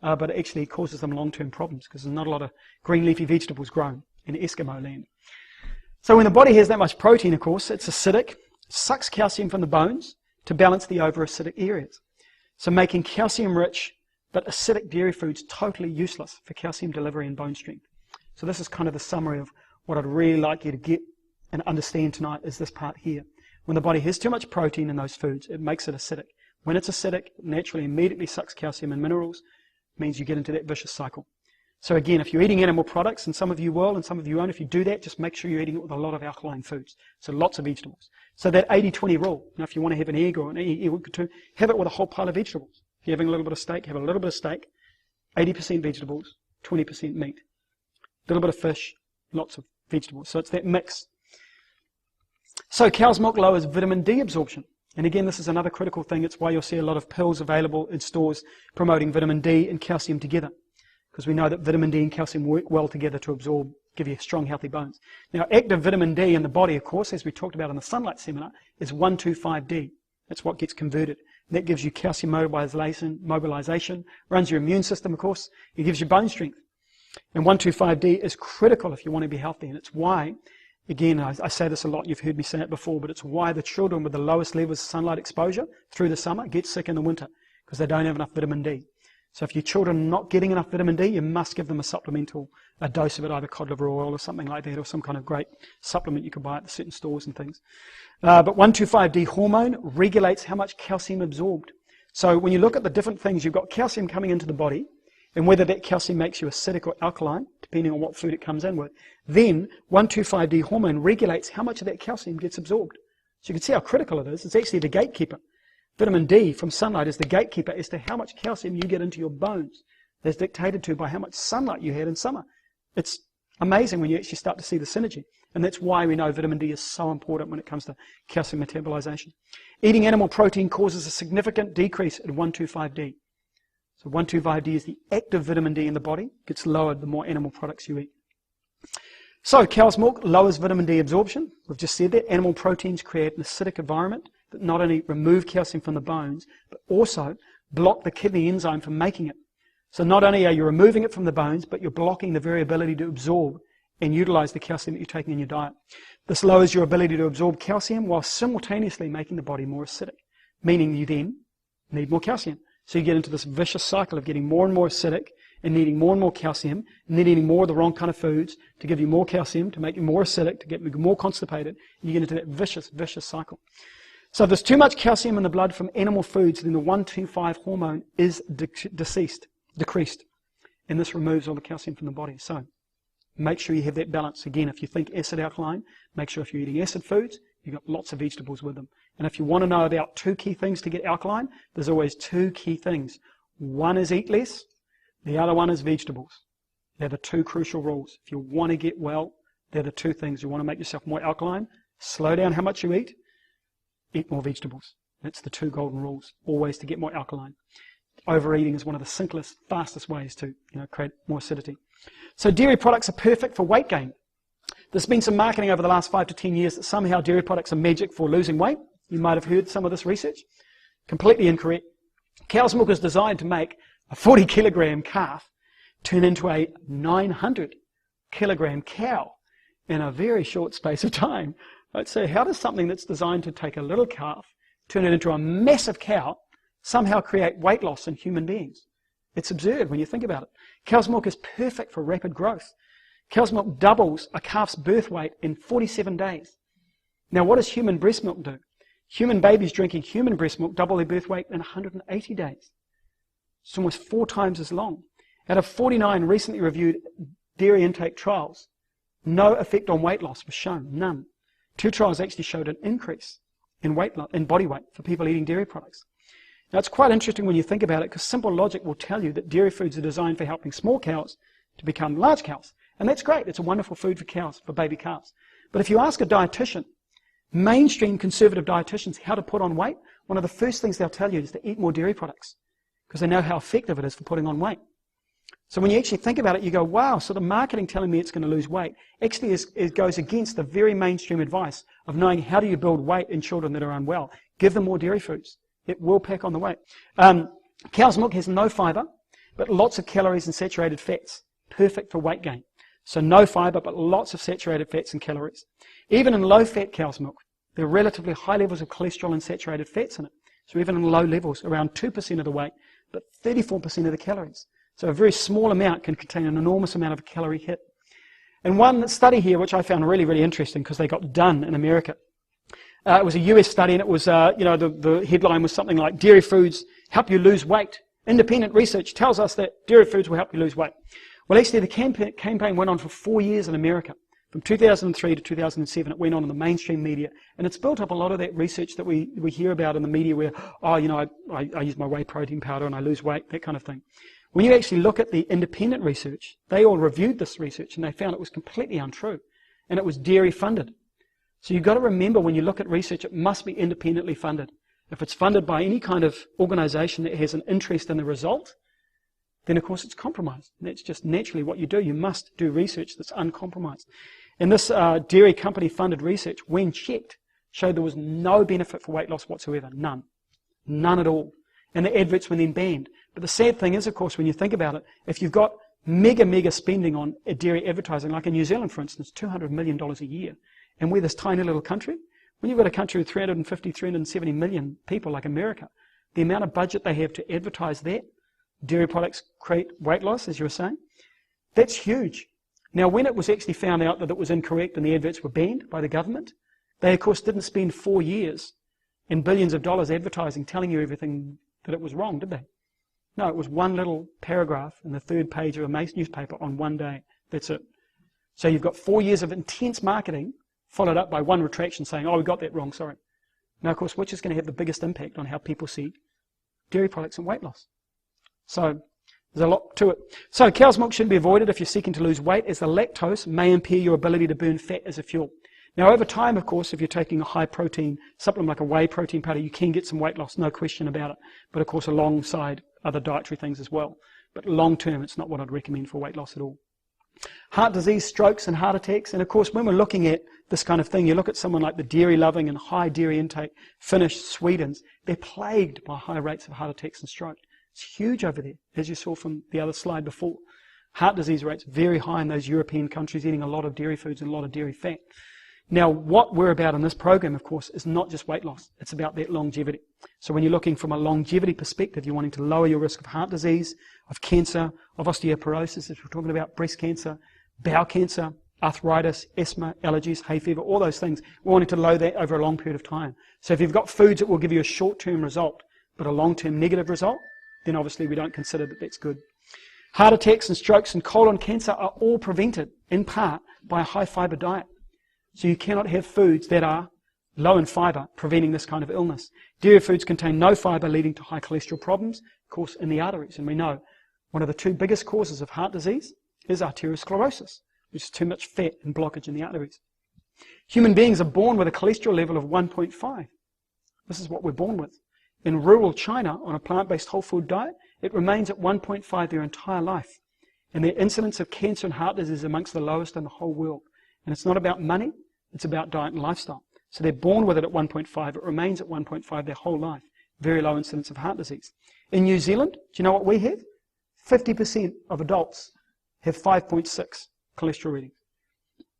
But it actually causes them long-term problems because there's not a lot of green leafy vegetables grown in Eskimo land. So when the body has that much protein, of course, it's acidic, sucks calcium from the bones to balance the over-acidic areas. So making calcium-rich but acidic dairy foods totally useless for calcium delivery and bone strength. So this is kind of the summary of what I'd really like you to get and understand tonight is this part here. When the body has too much protein in those foods, it makes it acidic. When it's acidic, it naturally immediately sucks calcium and minerals, means you get into that vicious cycle. So again, if you're eating animal products, and some of you will and some of you won't, if you do that, just make sure you're eating it with a lot of alkaline foods. So lots of vegetables. So that 80-20 rule, if you want to have an egg or an egg or two, have it with a whole pile of vegetables. If you're having a little bit of steak, have a little bit of steak, 80% vegetables, 20% meat. A little bit of fish, lots of vegetables. So it's that mix. So cow's milk lowers vitamin D absorption. And again, this is another critical thing. It's why you'll see a lot of pills available in stores promoting vitamin D and calcium together. Because we know that vitamin D and calcium work well together to absorb, give you strong, healthy bones. Now, active vitamin D in the body, of course, as we talked about in the Sunlight seminar, is 1,2,5-D. That's what gets converted. And that gives you calcium mobilization, runs your immune system, of course. It gives you bone strength. And 1,2,5-D is critical if you want to be healthy. And it's why, again, I say this a lot, you've heard me say it before, but it's why the children with the lowest levels of sunlight exposure through the summer get sick in the winter, because they don't have enough vitamin D. So if your children are not getting enough vitamin D, you must give them a dose of it, either cod liver oil or something like that, or some kind of great supplement you can buy at the certain stores and things. But 1,2,5-D hormone regulates how much calcium absorbed. So when you look at the different things, you've got calcium coming into the body, and whether that calcium makes you acidic or alkaline, depending on what food it comes in with, then 1,2,5-D hormone regulates how much of that calcium gets absorbed. So you can see how critical it is. It's actually the gatekeeper. Vitamin D from sunlight is the gatekeeper as to how much calcium you get into your bones. That's dictated to by how much sunlight you had in summer. It's amazing when you actually start to see the synergy. And that's why we know vitamin D is so important when it comes to calcium metabolization. Eating animal protein causes a significant decrease in 1,2,5-D. So 1,2,5-D is the active vitamin D in the body. It gets lowered the more animal products you eat. So cow's milk lowers vitamin D absorption. We've just said that. Animal proteins create an acidic environment that not only remove calcium from the bones, but also block the kidney enzyme from making it. So not only are you removing it from the bones, but you're blocking the very ability to absorb and utilize the calcium that you're taking in your diet. This lowers your ability to absorb calcium while simultaneously making the body more acidic, meaning you then need more calcium. So you get into this vicious cycle of getting more and more acidic and needing more and more calcium, and then eating more of the wrong kind of foods to give you more calcium, to make you more acidic, to get you more constipated, and you get into that vicious cycle. So if there's too much calcium in the blood from animal foods, then the 1,2,5 hormone is decreased. And this removes all the calcium from the body. So make sure you have that balance. Again, if you think acid alkaline, make sure if you're eating acid foods, you've got lots of vegetables with them. And if you want to know about 2 key things to get alkaline, there's always 2 key things. One is eat less, the other one is vegetables. They're the 2 crucial rules. If you want to get well, they're the 2 things. You want to make yourself more alkaline, slow down how much you eat more vegetables. That's the 2 golden rules, always to get more alkaline. Overeating is one of the simplest, fastest ways to create more acidity. So dairy products are perfect for weight gain. There's been some marketing over the last 5 to 10 years that somehow dairy products are magic for losing weight. You might have heard some of this research. Completely incorrect. Cow's milk is designed to make a 40 kilogram calf turn into a 900 kilogram cow in a very short space of time. Right? So how does something that's designed to take a little calf, turn it into a massive cow, somehow create weight loss in human beings? It's absurd when you think about it. Cow's milk is perfect for rapid growth. Cow's milk doubles a calf's birth weight in 47 days. Now, what does human breast milk do? Human babies drinking human breast milk double their birth weight in 180 days. It's almost 4 times as long. Out of 49 recently reviewed dairy intake trials, no effect on weight loss was shown, none. 2 trials actually showed an increase in body weight for people eating dairy products. Now, it's quite interesting when you think about it, because simple logic will tell you that dairy foods are designed for helping small cows to become large cows. And that's great. It's a wonderful food for cows, for baby calves. But if you ask a dietitian, mainstream conservative dietitians how to put on weight, one of the first things they'll tell you is to eat more dairy products because they know how effective it is for putting on weight. So when you actually think about it, you go, wow, so the marketing telling me it's going to lose weight actually it goes against the very mainstream advice of knowing how do you build weight in children that are unwell. Give them more dairy foods. It will pack on the weight. Cow's milk has no fiber, but lots of calories and saturated fats. Perfect for weight gain. So no fiber, but lots of saturated fats and calories. Even in low-fat cow's milk, there are relatively high levels of cholesterol and saturated fats in it. So even in low levels, around 2% of the weight, but 34% of the calories. So a very small amount can contain an enormous amount of calorie hit. And one study here, which I found really, really interesting because they got done in America. It was a US study, and it was, the headline was something like, dairy foods help you lose weight. Independent research tells us that dairy foods will help you lose weight. Well, actually, the campaign went on for 4 years in America. From 2003 to 2007, it went on in the mainstream media. And it's built up a lot of that research that we hear about in the media where, I use my whey protein powder and I lose weight, that kind of thing. When you actually look at the independent research, they all reviewed this research and they found it was completely untrue. And it was dairy funded. So you've got to remember when you look at research, it must be independently funded. If it's funded by any kind of organization that has an interest in the result, then of course it's compromised. And that's just naturally what you do. You must do research that's uncompromised. And this dairy company funded research, when checked, showed there was no benefit for weight loss whatsoever. None. None at all. And the adverts were then banned. But the sad thing is, of course, when you think about it, if you've got mega spending on dairy advertising, like in New Zealand, for instance, $200 million a year, and we're this tiny little country, when you've got a country with 370 million people like America, the amount of budget they have to advertise that, dairy products create weight loss, as you were saying, that's huge. Now, when it was actually found out that it was incorrect and the adverts were banned by the government, they, of course, didn't spend 4 years and billions of dollars advertising, telling you everything that it was wrong, did they? No, it was one little paragraph in the third page of a newspaper on one day. That's it. So you've got 4 years of intense marketing, followed up by one retraction saying, we got that wrong, sorry. Now, of course, which is going to have the biggest impact on how people see dairy products and weight loss? So there's a lot to it. So cow's milk should be avoided if you're seeking to lose weight, as the lactose may impair your ability to burn fat as a fuel. Now, over time, of course, if you're taking a high protein supplement like a whey protein powder, you can get some weight loss, no question about it. But of course, alongside other dietary things as well. But long term, it's not what I'd recommend for weight loss at all. Heart disease, strokes and heart attacks. And of course, when we're looking at this kind of thing, you look at someone like the dairy loving and high dairy intake Finnish, Swedes, they're plagued by high rates of heart attacks and stroke. It's huge over there, as you saw from the other slide before. Heart disease rates very high in those European countries, eating a lot of dairy foods and a lot of dairy fat. Now, what we're about in this program, of course, is not just weight loss. It's about that longevity. So when you're looking from a longevity perspective, you're wanting to lower your risk of heart disease, of cancer, of osteoporosis, as we're talking about breast cancer, bowel cancer, arthritis, asthma, allergies, hay fever, all those things. We're wanting to lower that over a long period of time. So if you've got foods that will give you a short-term result, but a long-term negative result, then obviously we don't consider that that's good. Heart attacks and strokes and colon cancer are all prevented, in part, by a high-fiber diet. So you cannot have foods that are low in fiber, preventing this kind of illness. Dairy foods contain no fiber, leading to high cholesterol problems, of course, in the arteries. And we know one of the two biggest causes of heart disease is arteriosclerosis, which is too much fat and blockage in the arteries. Human beings are born with a cholesterol level of 1.5. This is what we're born with. In rural China, on a plant-based whole food diet, it remains at 1.5 their entire life. And their incidence of cancer and heart disease is amongst the lowest in the whole world. And it's not about money, it's about diet and lifestyle. So they're born with it at 1.5, it remains at 1.5 their whole life. Very low incidence of heart disease. In New Zealand, do you know what we have? 50% of adults have 5.6 cholesterol readings.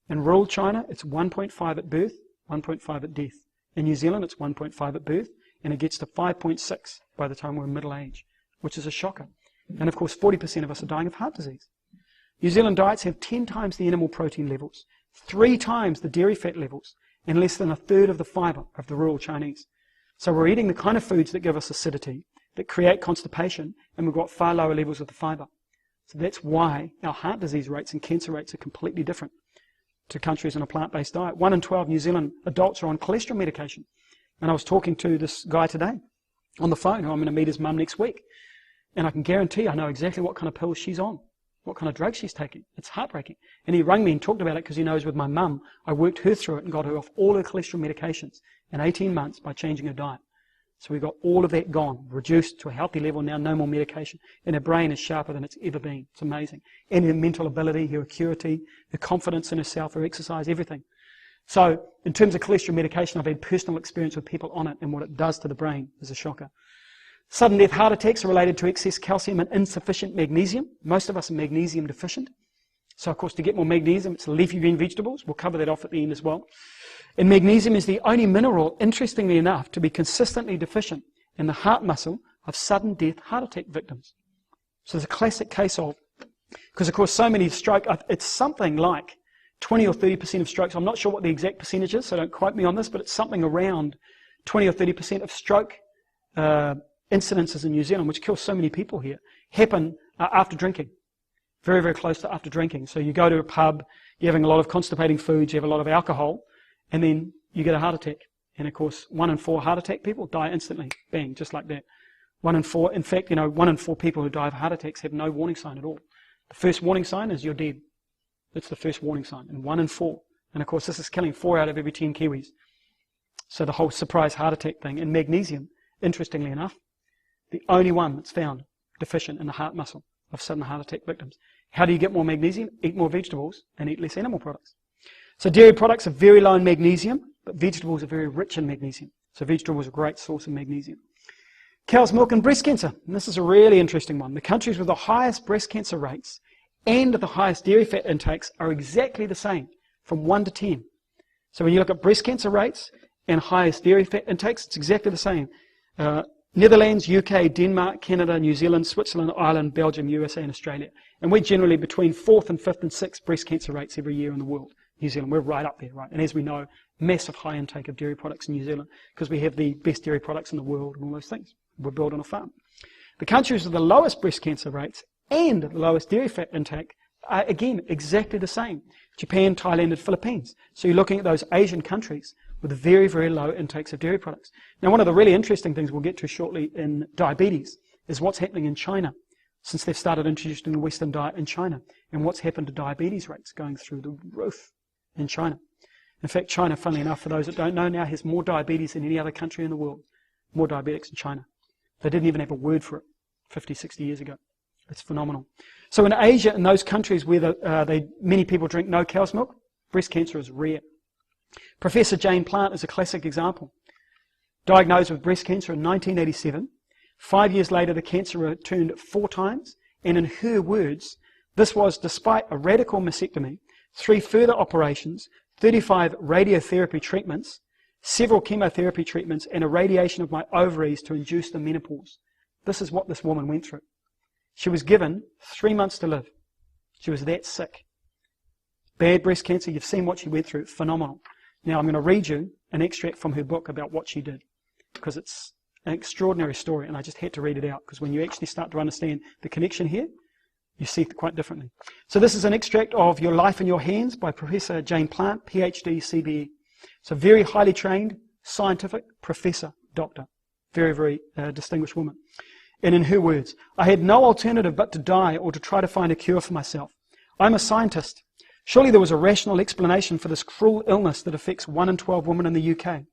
In rural China, it's 1.5 at birth, 1.5 at death. In New Zealand, it's 1.5 at birth, and it gets to 5.6 by the time we're middle age, which is a shocker. And of course, 40% of us are dying of heart disease. New Zealand diets have 10 times the animal protein levels, 3 times the dairy fat levels, and less than a third of the fiber of the rural Chinese. So we're eating the kind of foods that give us acidity, that create constipation, and we've got far lower levels of the fiber. So that's why our heart disease rates and cancer rates are completely different to countries on a plant-based diet. 1 in 12 New Zealand adults are on cholesterol medication. And I was talking to this guy today on the phone, who I'm going to meet his mum next week. And I can guarantee I know exactly what kind of pills she's on. what kind of drugs she's taking. It's heartbreaking. And he rang me and talked about it because he knows with my mum, I worked her through it and got her off all her cholesterol medications in 18 months by changing her diet. So we got all of that gone, reduced to a healthy level now, no more medication. And her brain is sharper than it's ever been. It's amazing. And her mental ability, her acuity, her confidence in herself, her exercise, everything. So in terms of cholesterol medication, I've had personal experience with people on it, and what it does to the brain is a shocker. Sudden death heart attacks are related to excess calcium and insufficient magnesium. Most of us are magnesium deficient. So of course, to get more magnesium, it's leafy green vegetables. We'll cover that off at the end as well. And magnesium is the only mineral, interestingly enough, to be consistently deficient in the heart muscle of sudden death heart attack victims. So it's a classic case of, because of course so many stroke, it's something like 20 or 30% of strokes. I'm not sure what the exact percentage is, so don't quote me on this, but it's something around 20 or 30% of stroke incidences in New Zealand, which kills so many people here, happen after drinking. Very, very close to after drinking. So you go to a pub, you're having a lot of constipating foods, you have a lot of alcohol, and then you get a heart attack. And of course, 1 in 4 heart attack people die instantly. Bang, just like that. 1 in 4, in fact, 1 in 4 people who die of heart attacks have no warning sign at all. The first warning sign is you're dead. That's the first warning sign. And 1 in 4. And of course, this is killing 4 out of every 10 Kiwis. So the whole surprise heart attack thing. And magnesium, interestingly enough, the only one that's found deficient in the heart muscle of sudden heart attack victims. How do you get more magnesium? Eat more vegetables and eat less animal products. So dairy products are very low in magnesium, but vegetables are very rich in magnesium. So vegetables are a great source of magnesium. Cow's milk and breast cancer. And this is a really interesting one. The countries with the highest breast cancer rates and the highest dairy fat intakes are exactly the same, from 1 to 10. So when you look at breast cancer rates and highest dairy fat intakes, it's exactly the same. Netherlands, UK, Denmark, Canada, New Zealand, Switzerland, Ireland, Belgium, USA, and Australia. And we're generally between 4th and 5th and 6th breast cancer rates every year in the world. New Zealand, we're right up there, right? And as we know, massive high intake of dairy products in New Zealand because we have the best dairy products in the world and all those things. We're built on a farm. The countries with the lowest breast cancer rates and the lowest dairy fat intake are, again, exactly the same. Japan, Thailand, and Philippines. So you're looking at those Asian countries with very, very low intakes of dairy products. Now, one of the really interesting things we'll get to shortly in diabetes is what's happening in China since they've started introducing the Western diet in China, and what's happened to diabetes rates going through the roof in China. In fact, China, funnily enough, for those that don't know now, has more diabetes than any other country in the world. More diabetics in China. They didn't even have a word for it 50, 60 years ago. It's phenomenal. So in Asia, in those countries where many people drink no cow's milk, breast cancer is rare. Professor Jane Plant is a classic example. Diagnosed with breast cancer in 1987. 5 years later, the cancer returned 4 times. And in her words, this was despite a radical mastectomy, 3 further operations, 35 radiotherapy treatments, several chemotherapy treatments, and irradiation of my ovaries to induce the menopause. This is what this woman went through. She was given 3 months to live. She was that sick. Bad breast cancer, you've seen what she went through, phenomenal. Now I'm going to read you an extract from her book about what she did, because it's an extraordinary story, and I just had to read it out, because when you actually start to understand the connection here, you see it quite differently. So this is an extract of Your Life in Your Hands by Professor Jane Plant, PhD, CBE. It's a very highly trained, scientific professor, doctor. Very, very distinguished woman. And in her words, I had no alternative but to die or to try to find a cure for myself. I'm a scientist. Surely there was a rational explanation for this cruel illness that affects 1 in 12 women in the UK.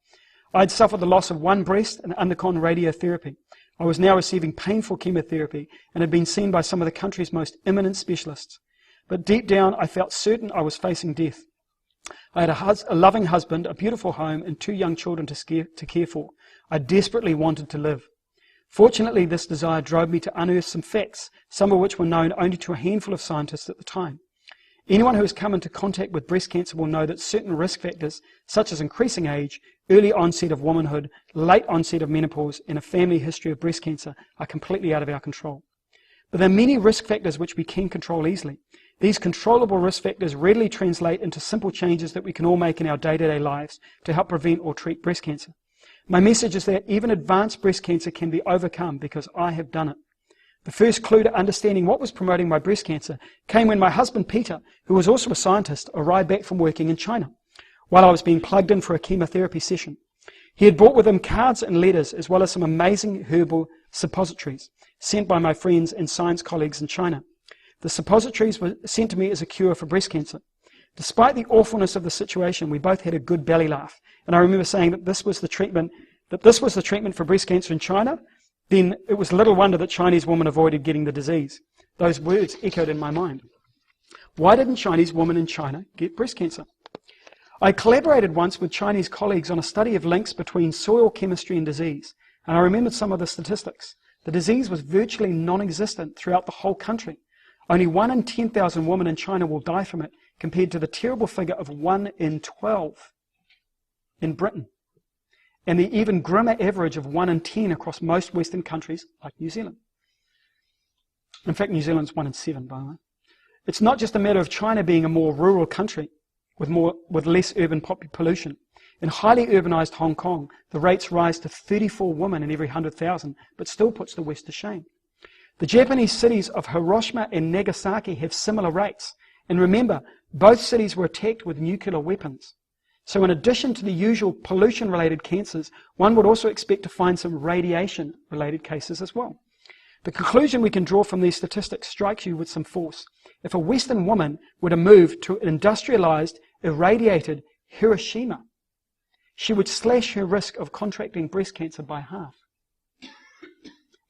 I had suffered the loss of 1 breast and undergone radiotherapy. I was now receiving painful chemotherapy and had been seen by some of the country's most eminent specialists. But deep down, I felt certain I was facing death. I had a loving husband, a beautiful home, and 2 young children to care for. I desperately wanted to live. Fortunately, this desire drove me to unearth some facts, some of which were known only to a handful of scientists at the time. Anyone who has come into contact with breast cancer will know that certain risk factors, such as increasing age, early onset of womanhood, late onset of menopause, and a family history of breast cancer, are completely out of our control. But there are many risk factors which we can control easily. These controllable risk factors readily translate into simple changes that we can all make in our day-to-day lives to help prevent or treat breast cancer. My message is that even advanced breast cancer can be overcome because I have done it. The first clue to understanding what was promoting my breast cancer came when my husband Peter, who was also a scientist, arrived back from working in China while I was being plugged in for a chemotherapy session. He had brought with him cards and letters as well as some amazing herbal suppositories sent by my friends and science colleagues in China. The suppositories were sent to me as a cure for breast cancer. Despite the awfulness of the situation, we both had a good belly laugh. And I remember saying that this was the treatment for breast cancer in China. Then it was little wonder that Chinese women avoided getting the disease. Those words echoed in my mind. Why didn't Chinese women in China get breast cancer? I collaborated once with Chinese colleagues on a study of links between soil chemistry and disease, and I remembered some of the statistics. The disease was virtually non-existent throughout the whole country. Only 1 in 10,000 women in China will die from it, compared to the terrible figure of 1 in 12 in Britain, and the even grimmer average of 1 in 10 across most Western countries like New Zealand. In fact, New Zealand's 1 in 7, by the way. It's not just a matter of China being a more rural country with less urban pollution. In highly urbanized Hong Kong, the rates rise to 34 women in every 100,000, but still puts the West to shame. The Japanese cities of Hiroshima and Nagasaki have similar rates. And remember, both cities were attacked with nuclear weapons. So in addition to the usual pollution-related cancers, one would also expect to find some radiation-related cases as well. The conclusion we can draw from these statistics strikes you with some force. If a Western woman were to move to an industrialized, irradiated Hiroshima, she would slash her risk of contracting breast cancer by half.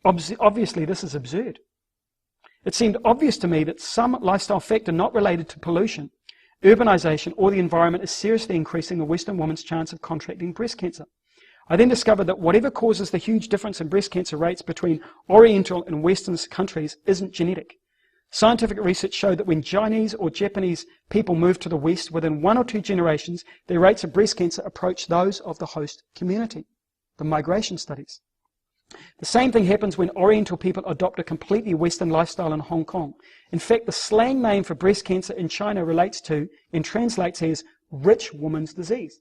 Obviously, this is absurd. It seemed obvious to me that some lifestyle factor not related to pollution, urbanization, or the environment is seriously increasing a Western woman's chance of contracting breast cancer. I then discovered that whatever causes the huge difference in breast cancer rates between Oriental and Western countries isn't genetic. Scientific research showed that when Chinese or Japanese people moved to the West, within 1 or 2 generations, their rates of breast cancer approached those of the host community. The migration studies. The same thing happens when Oriental people adopt a completely Western lifestyle in Hong Kong. In fact, the slang name for breast cancer in China relates to and translates as rich woman's disease.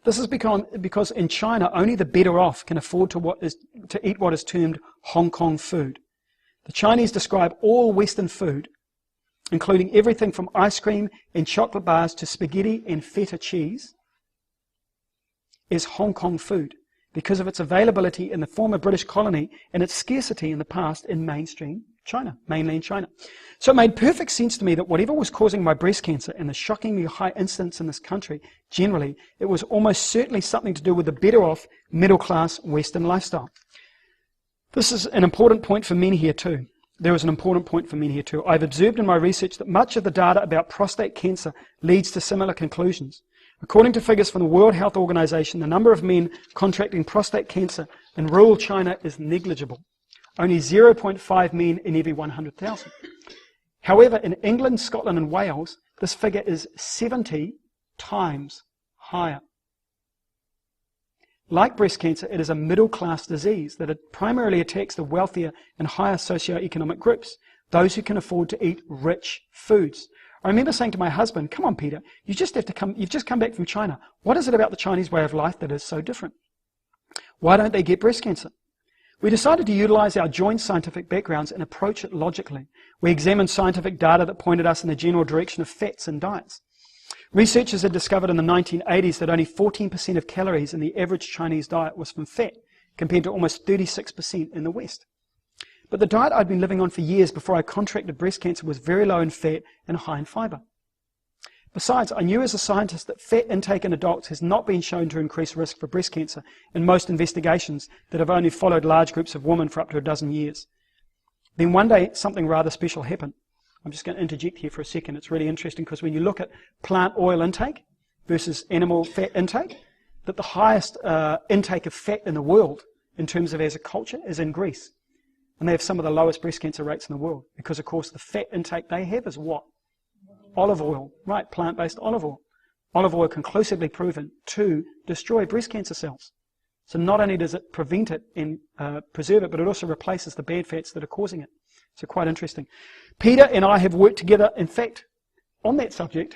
This is because in China, only the better off can afford to eat what is termed Hong Kong food. The Chinese describe all Western food, including everything from ice cream and chocolate bars to spaghetti and feta cheese, as Hong Kong food, because of its availability in the former British colony and its scarcity in the past in mainstream China, mainland China. So it made perfect sense to me that whatever was causing my breast cancer and the shockingly high incidence in this country generally, it was almost certainly something to do with the better off middle class Western lifestyle. This is an important point for men here too. There is an important point for men here too. I've observed in my research that much of the data about prostate cancer leads to similar conclusions. According to figures from the World Health Organization, the number of men contracting prostate cancer in rural China is negligible. Only 0.5 men in every 100,000. However, in England, Scotland and Wales, this figure is 70 times higher. Like breast cancer, it is a middle-class disease that primarily attacks the wealthier and higher socioeconomic groups, those who can afford to eat rich foods. I remember saying to my husband, "Come on, Peter, you've just come back from China. What is it about the Chinese way of life that is so different? Why don't they get breast cancer?" We decided to utilize our joint scientific backgrounds and approach it logically. We examined scientific data that pointed us in the general direction of fats and diets. Researchers had discovered in the 1980s that only 14% of calories in the average Chinese diet was from fat, compared to almost 36% in the West. But the diet I'd been living on for years before I contracted breast cancer was very low in fat and high in fiber. Besides, I knew as a scientist that fat intake in adults has not been shown to increase risk for breast cancer in most investigations that have only followed large groups of women for up to a dozen years. Then one day, something rather special happened. I'm just going to interject here for a second. It's really interesting because when you look at plant oil intake versus animal fat intake, that the highest intake of fat in the world in terms of as a culture is in Greece. And they have some of the lowest breast cancer rates in the world because, of course, the fat intake they have is what? Olive oil, right? Plant-based olive oil. Olive oil conclusively proven to destroy breast cancer cells. So not only does it prevent it and preserve it, but it also replaces the bad fats that are causing it. So quite interesting. Peter and I have worked together, in fact, on that subject.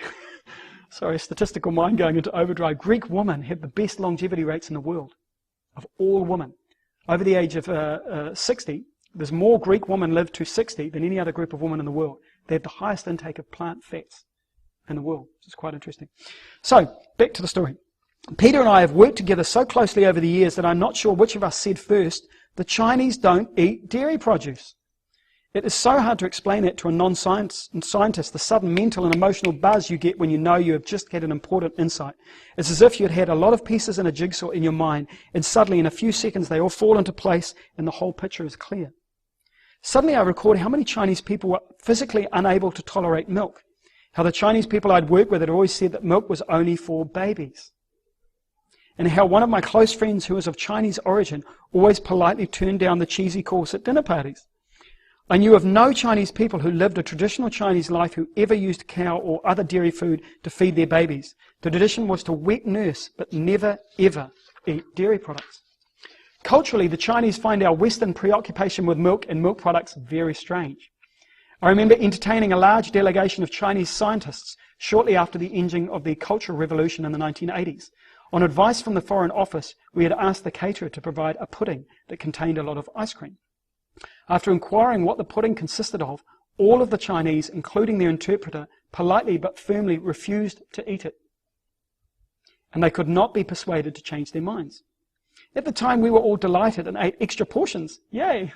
Sorry, statistical mind going into overdrive. Greek women have the best longevity rates in the world of all women. Over the age of 60, there's more Greek women live to 60 than any other group of women in the world. They have the highest intake of plant fats in the world, which is quite interesting. So, back to the story. Peter and I have worked together so closely over the years that I'm not sure which of us said first, the Chinese don't eat dairy produce. It is so hard to explain that to a non-scientist, the sudden mental and emotional buzz you get when you know you have just had an important insight. It's as if you had a lot of pieces in a jigsaw in your mind, and suddenly in a few seconds they all fall into place and the whole picture is clear. Suddenly I recalled how many Chinese people were physically unable to tolerate milk. How the Chinese people I'd worked with had always said that milk was only for babies. And how one of my close friends who was of Chinese origin always politely turned down the cheesy course at dinner parties. I knew of no Chinese people who lived a traditional Chinese life who ever used cow or other dairy food to feed their babies. The tradition was to wet nurse, but never, ever eat dairy products. Culturally, the Chinese find our Western preoccupation with milk and milk products very strange. I remember entertaining a large delegation of Chinese scientists shortly after the ending of the Cultural Revolution in the 1980s. On advice from the Foreign Office, we had asked the caterer to provide a pudding that contained a lot of ice cream. After inquiring what the pudding consisted of, all of the Chinese, including their interpreter, politely but firmly refused to eat it. And they could not be persuaded to change their minds. At the time, we were all delighted and ate extra portions. Yay!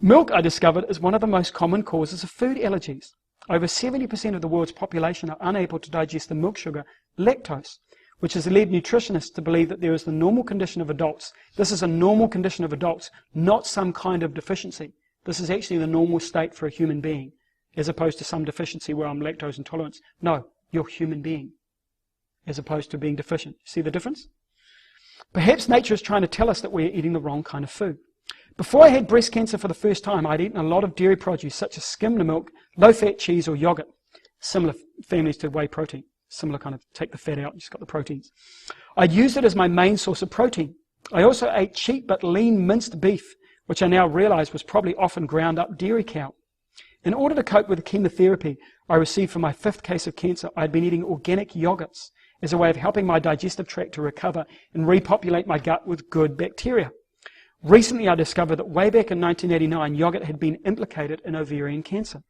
Milk, I discovered, is one of the most common causes of food allergies. Over 70% of the world's population are unable to digest the milk sugar, lactose, which has led nutritionists to believe that there is the normal condition of adults. This is a normal condition of adults, not some kind of deficiency. This is actually the normal state for a human being, as opposed to some deficiency where I'm lactose intolerant. No, you're a human being, as opposed to being deficient. See the difference? Perhaps nature is trying to tell us that we're eating the wrong kind of food. Before I had breast cancer for the first time, I'd eaten a lot of dairy produce, such as skimmed milk, low-fat cheese, or yogurt. Similar families to whey protein. Similar kind of take the fat out, you just got the proteins. I'd used it as my main source of protein. I also ate cheap but lean minced beef, which I now realize was probably often ground up dairy cow. In order to cope with the chemotherapy I received for my 5th case of cancer, I had been eating organic yogurts as a way of helping my digestive tract to recover and repopulate my gut with good bacteria. Recently I discovered that way back in 1989, yogurt had been implicated in ovarian cancer.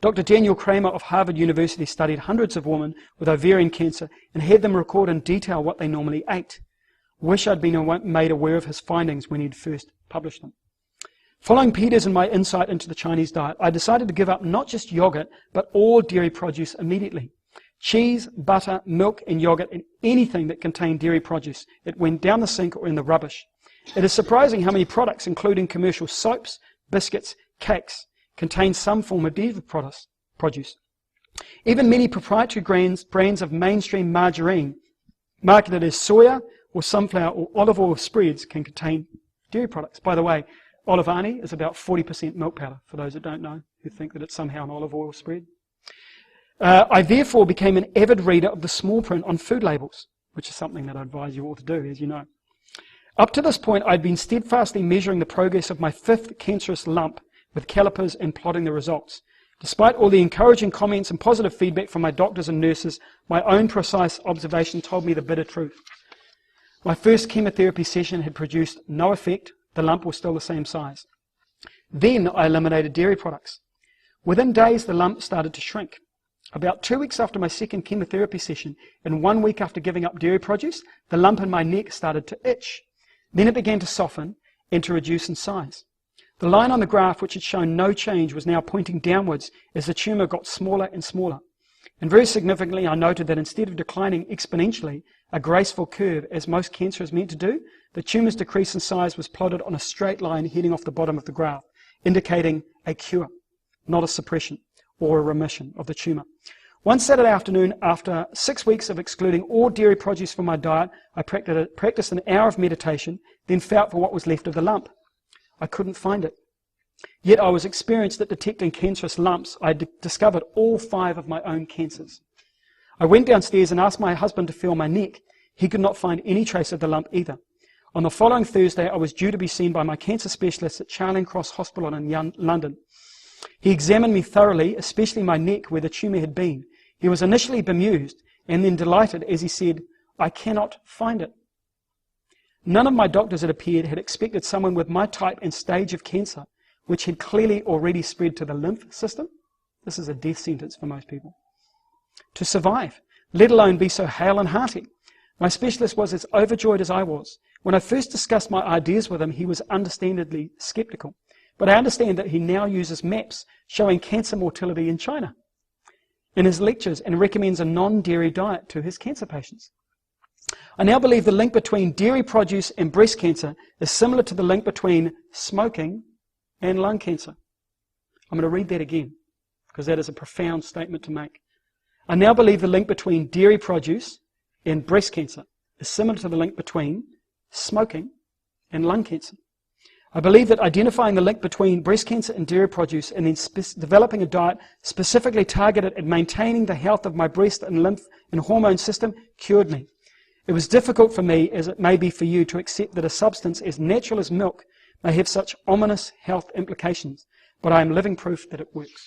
Dr. Daniel Kramer of Harvard University studied hundreds of women with ovarian cancer and had them record in detail what they normally ate. Wish I'd been made aware of his findings when he'd first published them. Following Peter's and my insight into the Chinese diet, I decided to give up not just yogurt, but all dairy produce immediately. Cheese, butter, milk, and yogurt, and anything that contained dairy produce. It went down the sink or in the rubbish. It is surprising how many products, including commercial soaps, biscuits, cakes, contain some form of dairy produce. Even many proprietary brands of mainstream margarine, marketed as soya or sunflower or olive oil spreads, can contain dairy products. By the way, Olivani is about 40% milk powder, for those that don't know, who think that it's somehow an olive oil spread. I therefore became an avid reader of the small print on food labels, which is something that I advise you all to do, as you know. Up to this point, I'd been steadfastly measuring the progress of my 5th cancerous lump with calipers and plotting the results. Despite all the encouraging comments and positive feedback from my doctors and nurses, my own precise observation told me the bitter truth. My first chemotherapy session had produced no effect. The lump was still the same size. Then I eliminated dairy products. Within days, the lump started to shrink. About 2 weeks after my second chemotherapy session, and 1 week after giving up dairy produce, the lump in my neck started to itch. Then it began to soften and to reduce in size. The line on the graph, which had shown no change, was now pointing downwards as the tumour got smaller and smaller. And very significantly, I noted that instead of declining exponentially, a graceful curve, as most cancer is meant to do, the tumour's decrease in size was plotted on a straight line heading off the bottom of the graph, indicating a cure, not a suppression or a remission of the tumour. One Saturday afternoon, after 6 weeks of excluding all dairy produce from my diet, I practiced an hour of meditation, then felt for what was left of the lump. I couldn't find it. Yet I was experienced at detecting cancerous lumps. I discovered all 5 of my own cancers. I went downstairs and asked my husband to feel my neck. He could not find any trace of the lump either. On the following Thursday, I was due to be seen by my cancer specialist at Charing Cross Hospital in London. He examined me thoroughly, especially my neck where the tumour had been. He was initially bemused and then delighted as he said, "I cannot find it." None of my doctors, it appeared, had expected someone with my type and stage of cancer, which had clearly already spread to the lymph system. This is a death sentence for most people. To survive, let alone be so hale and hearty. My specialist was as overjoyed as I was. When I first discussed my ideas with him, he was understandably sceptical. but I understand that he now uses maps showing cancer mortality in China in his lectures and recommends a non-dairy diet to his cancer patients. I now believe the link between dairy produce and breast cancer is similar to the link between smoking and lung cancer. I'm going to read that again, because that is a profound statement to make. I now believe the link between dairy produce and breast cancer is similar to the link between smoking and lung cancer. I believe that identifying the link between breast cancer and dairy produce and then developing a diet specifically targeted at maintaining the health of my breast and lymph and hormone system cured me. It was difficult for me, as it may be for you, to accept that a substance as natural as milk may have such ominous health implications, but I am living proof that it works.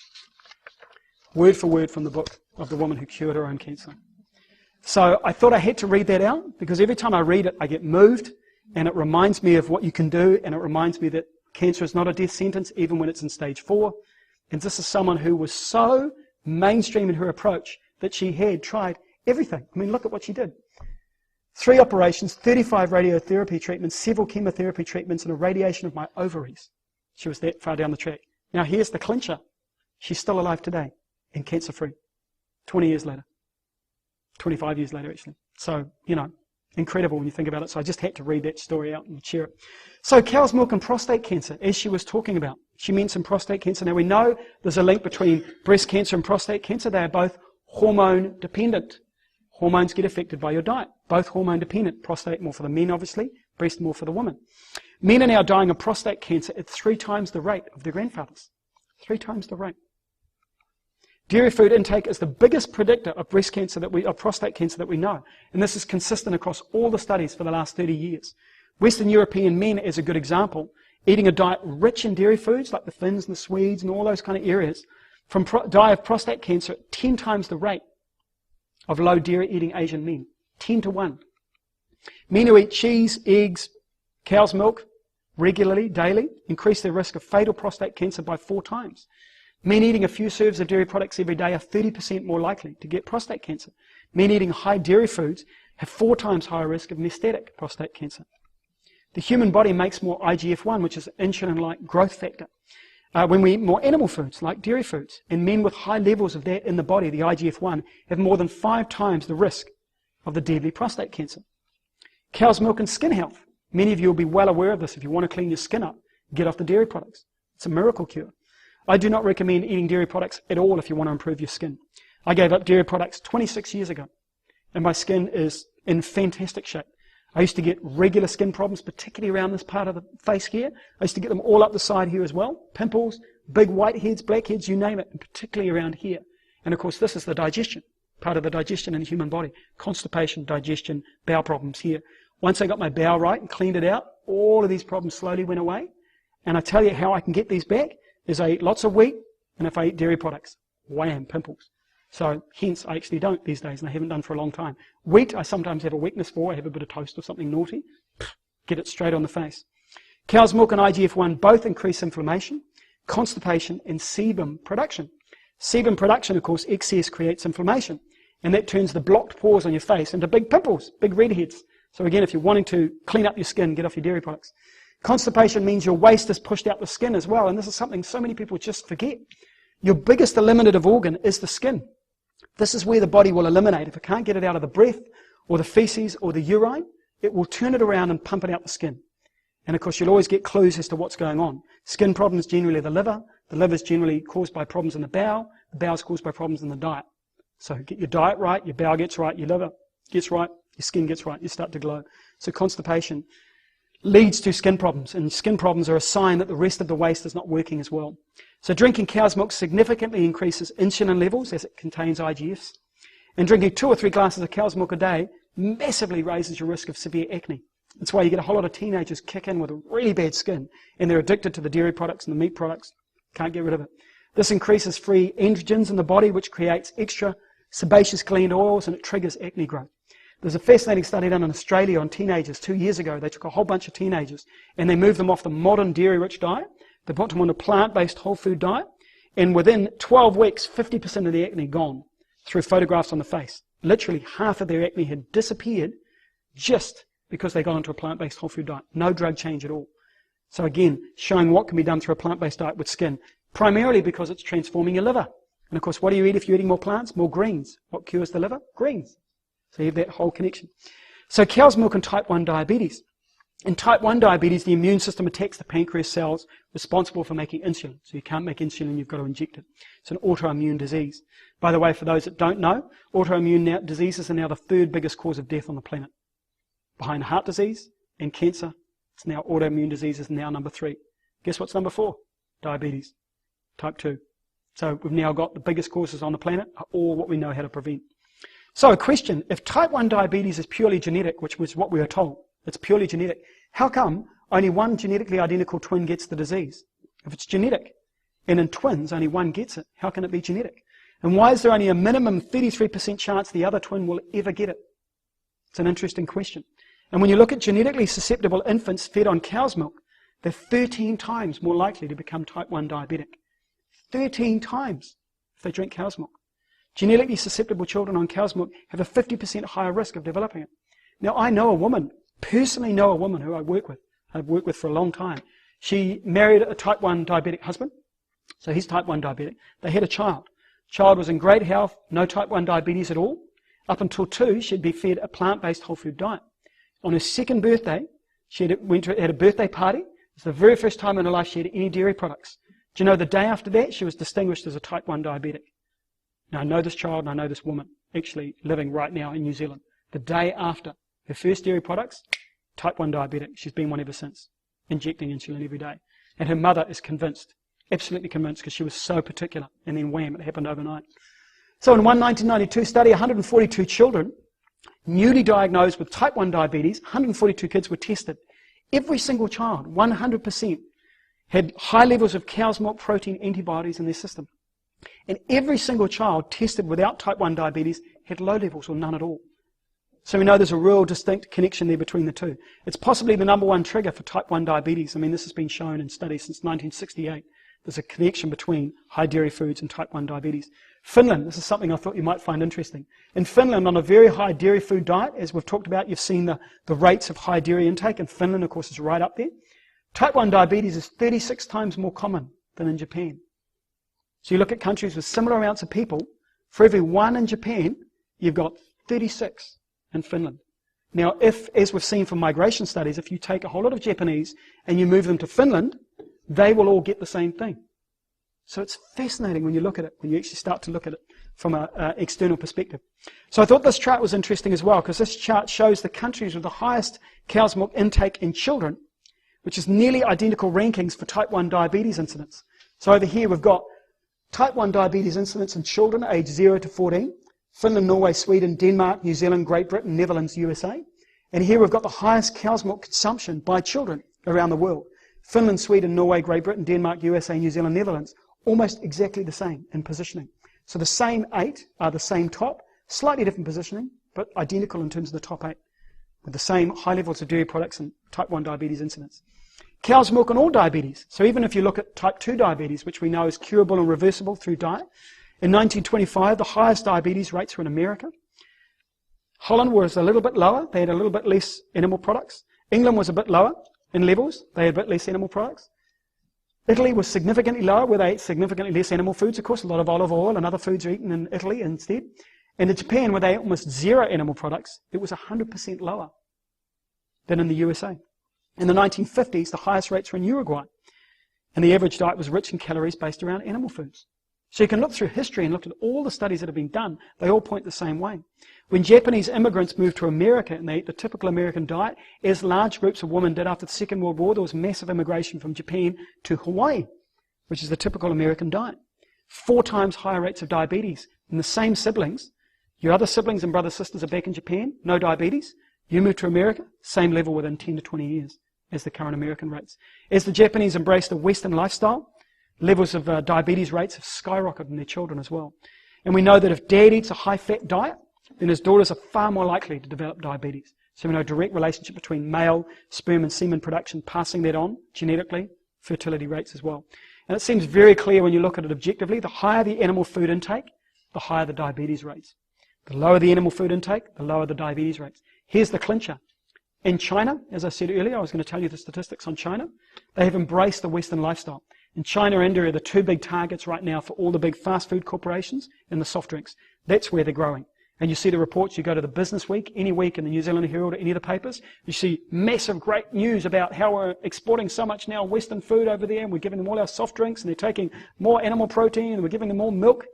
Word for word from the book of the woman who cured her own cancer. So I thought I had to read that out, because every time I read it, I get moved, and it reminds me of what you can do, and it reminds me that cancer is not a death sentence, even when it's in stage 4. And this is someone who was so mainstream in her approach that she had tried everything. I mean, look at what she did. 3 operations, 35 radiotherapy treatments, several chemotherapy treatments, and a radiation of my ovaries. She was that far down the track. Now here's the clincher. She's still alive today and cancer-free. 20 years later. 25 years later, actually. So, incredible when you think about it. So I just had to read that story out and share it. So cow's milk and prostate cancer, as she was talking about. She mentioned prostate cancer. Now we know there's a link between breast cancer and prostate cancer. They are both hormone dependent. Hormones get affected by your diet. Both hormone dependent. Prostate more for the men, obviously. Breast more for the women. Men are now dying of prostate cancer at 3 times the rate of their grandfathers. 3 times the rate. Dairy food intake is the biggest predictor of breast cancer of prostate cancer that we know. And this is consistent across all the studies for the last 30 years. Western European men, as a good example, eating a diet rich in dairy foods like the Finns and the Swedes and all those kind of areas, die of prostate cancer at 10 times the rate of low dairy eating Asian men. 10 to 1. Men who eat cheese, eggs, cow's milk regularly, daily, increase their risk of fatal prostate cancer by 4 times. Men eating a few serves of dairy products every day are 30% more likely to get prostate cancer. Men eating high dairy foods have 4 times higher risk of metastatic prostate cancer. The human body makes more IGF-1, which is insulin-like growth factor, when we eat more animal foods, like dairy foods. And men with high levels of that in the body, the IGF-1, have more than 5 times the risk of the deadly prostate cancer. Cow's milk and skin health. Many of you will be well aware of this. If you want to clean your skin up, get off the dairy products. It's a miracle cure. I do not recommend eating dairy products at all if you want to improve your skin. I gave up dairy products 26 years ago, and my skin is in fantastic shape. I used to get regular skin problems, particularly around this part of the face here. I used to get them all up the side here as well. Pimples, big whiteheads, blackheads, you name it, and particularly around here. And of course, this is the digestion, part of the digestion in the human body. Constipation, digestion, bowel problems here. Once I got my bowel right and cleaned it out, all of these problems slowly went away. And I tell you how I can get these back is I eat lots of wheat, and if I eat dairy products, wham, pimples. So hence I actually don't these days, and I haven't done for a long time. Wheat I sometimes have a weakness for. I have a bit of toast or something naughty. Get it straight on the face. Cow's milk and IGF-1 both increase inflammation, constipation, and sebum production. Sebum production, of course, excess creates inflammation, and that turns the blocked pores on your face into big pimples, big redheads. So again, if you're wanting to clean up your skin, get off your dairy products. Constipation means your waste is pushed out the skin as well, and this is something so many people just forget. Your biggest eliminative organ is the skin. This is where the body will eliminate. If it can't get it out of the breath, or the feces, or the urine, it will turn it around and pump it out the skin. And of course, you'll always get clues as to what's going on. Skin problems generally the liver is generally caused by problems in the bowel is caused by problems in the diet. So get your diet right, your bowel gets right, your liver gets right, your skin gets right, you start to glow. So constipation leads to skin problems, and skin problems are a sign that the rest of the waste is not working as well. So drinking cow's milk significantly increases insulin levels as it contains IGFs, and drinking 2 or 3 glasses of cow's milk a day massively raises your risk of severe acne. That's why you get a whole lot of teenagers kick in with really bad skin, and they're addicted to the dairy products and the meat products. Can't get rid of it. This increases free androgens in the body, which creates extra sebaceous gland oils, and it triggers acne growth. There's a fascinating study done in Australia on teenagers 2 years ago. They took a whole bunch of teenagers and they moved them off the modern dairy-rich diet. They put them on a plant-based whole food diet, and within 12 weeks, 50% of the acne gone through photographs on the face. Literally half of their acne had disappeared just because they got onto a plant-based whole food diet. No drug change at all. So again, showing what can be done through a plant-based diet with skin, primarily because it's transforming your liver. And of course, what do you eat if you're eating more plants? More greens. What cures the liver? Greens. So you have that whole connection. So cow's milk and type 1 diabetes. In type 1 diabetes, the immune system attacks the pancreas cells responsible for making insulin. So you can't make insulin, you've got to inject it. It's an autoimmune disease. By the way, for those that don't know, autoimmune diseases are now the third biggest cause of death on the planet. Behind heart disease and cancer, it's now autoimmune disease is now number 3. Guess what's number 4? Diabetes, type 2. So we've now got the biggest causes on the planet are all what we know how to prevent. So a question, if type 1 diabetes is purely genetic, which was what we were told, it's purely genetic, how come only one genetically identical twin gets the disease? If it's genetic, and in twins only one gets it, how can it be genetic? And why is there only a minimum 33% chance the other twin will ever get it? It's an interesting question. And when you look at genetically susceptible infants fed on cow's milk, they're 13 times more likely to become type 1 diabetic. 13 times if they drink cow's milk. Genetically susceptible children on cow's milk have a 50% higher risk of developing it. Now, I know a woman, personally know a woman who I've worked with for a long time. She married a type 1 diabetic husband, so he's type 1 diabetic. They had a child. Child was in great health, no type 1 diabetes at all. Up until 2, she'd be fed a plant-based whole food diet. On her second birthday, she had a birthday party. It's the very first time in her life she had any dairy products. Do you know the day after that, she was distinguished as a type 1 diabetic. Now, I know this child and I know this woman, actually living right now in New Zealand. The day after her first dairy products, type 1 diabetic. She's been one ever since, injecting insulin every day. And her mother is convinced, absolutely convinced, because she was so particular. And then wham, it happened overnight. So in one 1992 study, 142 children, newly diagnosed with type 1 diabetes, 142 kids were tested. Every single child, 100%, had high levels of cow's milk protein antibodies in their system. And every single child tested without type 1 diabetes had low levels or none at all. So we know there's a real distinct connection there between the two. It's possibly the number one trigger for type 1 diabetes. I mean, this has been shown in studies since 1968. There's a connection between high dairy foods and type 1 diabetes. Finland, this is something I thought you might find interesting. In Finland, on a very high dairy food diet, as we've talked about, you've seen the rates of high dairy intake, and Finland, of course, is right up there. Type 1 diabetes is 36 times more common than in Japan. So you look at countries with similar amounts of people, for every 1 in Japan, you've got 36 in Finland. Now, if, as we've seen from migration studies, if you take a whole lot of Japanese and you move them to Finland, they will all get the same thing. So it's fascinating when you look at it, when you actually start to look at it from an external perspective. So I thought this chart was interesting as well, because this chart shows the countries with the highest cow's milk intake in children, which is nearly identical rankings for type 1 diabetes incidence. So over here we've got type 1 diabetes incidence in children aged 0 to 14, Finland, Norway, Sweden, Denmark, New Zealand, Great Britain, Netherlands, USA. And here we've got the highest cow's milk consumption by children around the world. Finland, Sweden, Norway, Great Britain, Denmark, USA, New Zealand, Netherlands, almost exactly the same in positioning. So the same 8 are the same top, slightly different positioning, but identical in terms of the top 8, with the same high levels of dairy products and type 1 diabetes incidence. Cow's milk and all diabetes. So even if you look at type 2 diabetes, which we know is curable and reversible through diet, in 1925, the highest diabetes rates were in America. Holland was a little bit lower. They had a little bit less animal products. England was a bit lower in levels. They had a bit less animal products. Italy was significantly lower, where they ate significantly less animal foods. Of course, a lot of olive oil and other foods are eaten in Italy instead. And in Japan, where they ate almost zero animal products, it was 100% lower than in the USA. In the 1950s, the highest rates were in Uruguay. And the average diet was rich in calories based around animal foods. So you can look through history and look at all the studies that have been done. They all point the same way. When Japanese immigrants moved to America and they ate the typical American diet, as large groups of women did after the Second World War, there was massive immigration from Japan to Hawaii, which is the typical American diet. 4 times higher rates of diabetes in the same siblings. Your other siblings and brothers, sisters are back in Japan, no diabetes. You move to America, same level within 10 to 20 years as the current American rates. As the Japanese embraced a Western lifestyle, levels of diabetes rates have skyrocketed in their children as well. And we know that if dad eats a high-fat diet, then his daughters are far more likely to develop diabetes. So we know a direct relationship between male sperm and semen production, passing that on genetically, fertility rates as well. And it seems very clear when you look at it objectively, the higher the animal food intake, the higher the diabetes rates. The lower the animal food intake, the lower the diabetes rates. Here's the clincher. In China, as I said earlier, I was going to tell you the statistics on China. They have embraced the Western lifestyle. In China and India are the two big targets right now for all the big fast food corporations and the soft drinks. That's where they're growing. And you see the reports, you go to the Business Week, any week in the New Zealand Herald or any of the papers, you see massive great news about how we're exporting so much now Western food over there, and we're giving them all our soft drinks, and they're taking more animal protein, and we're giving them more milk.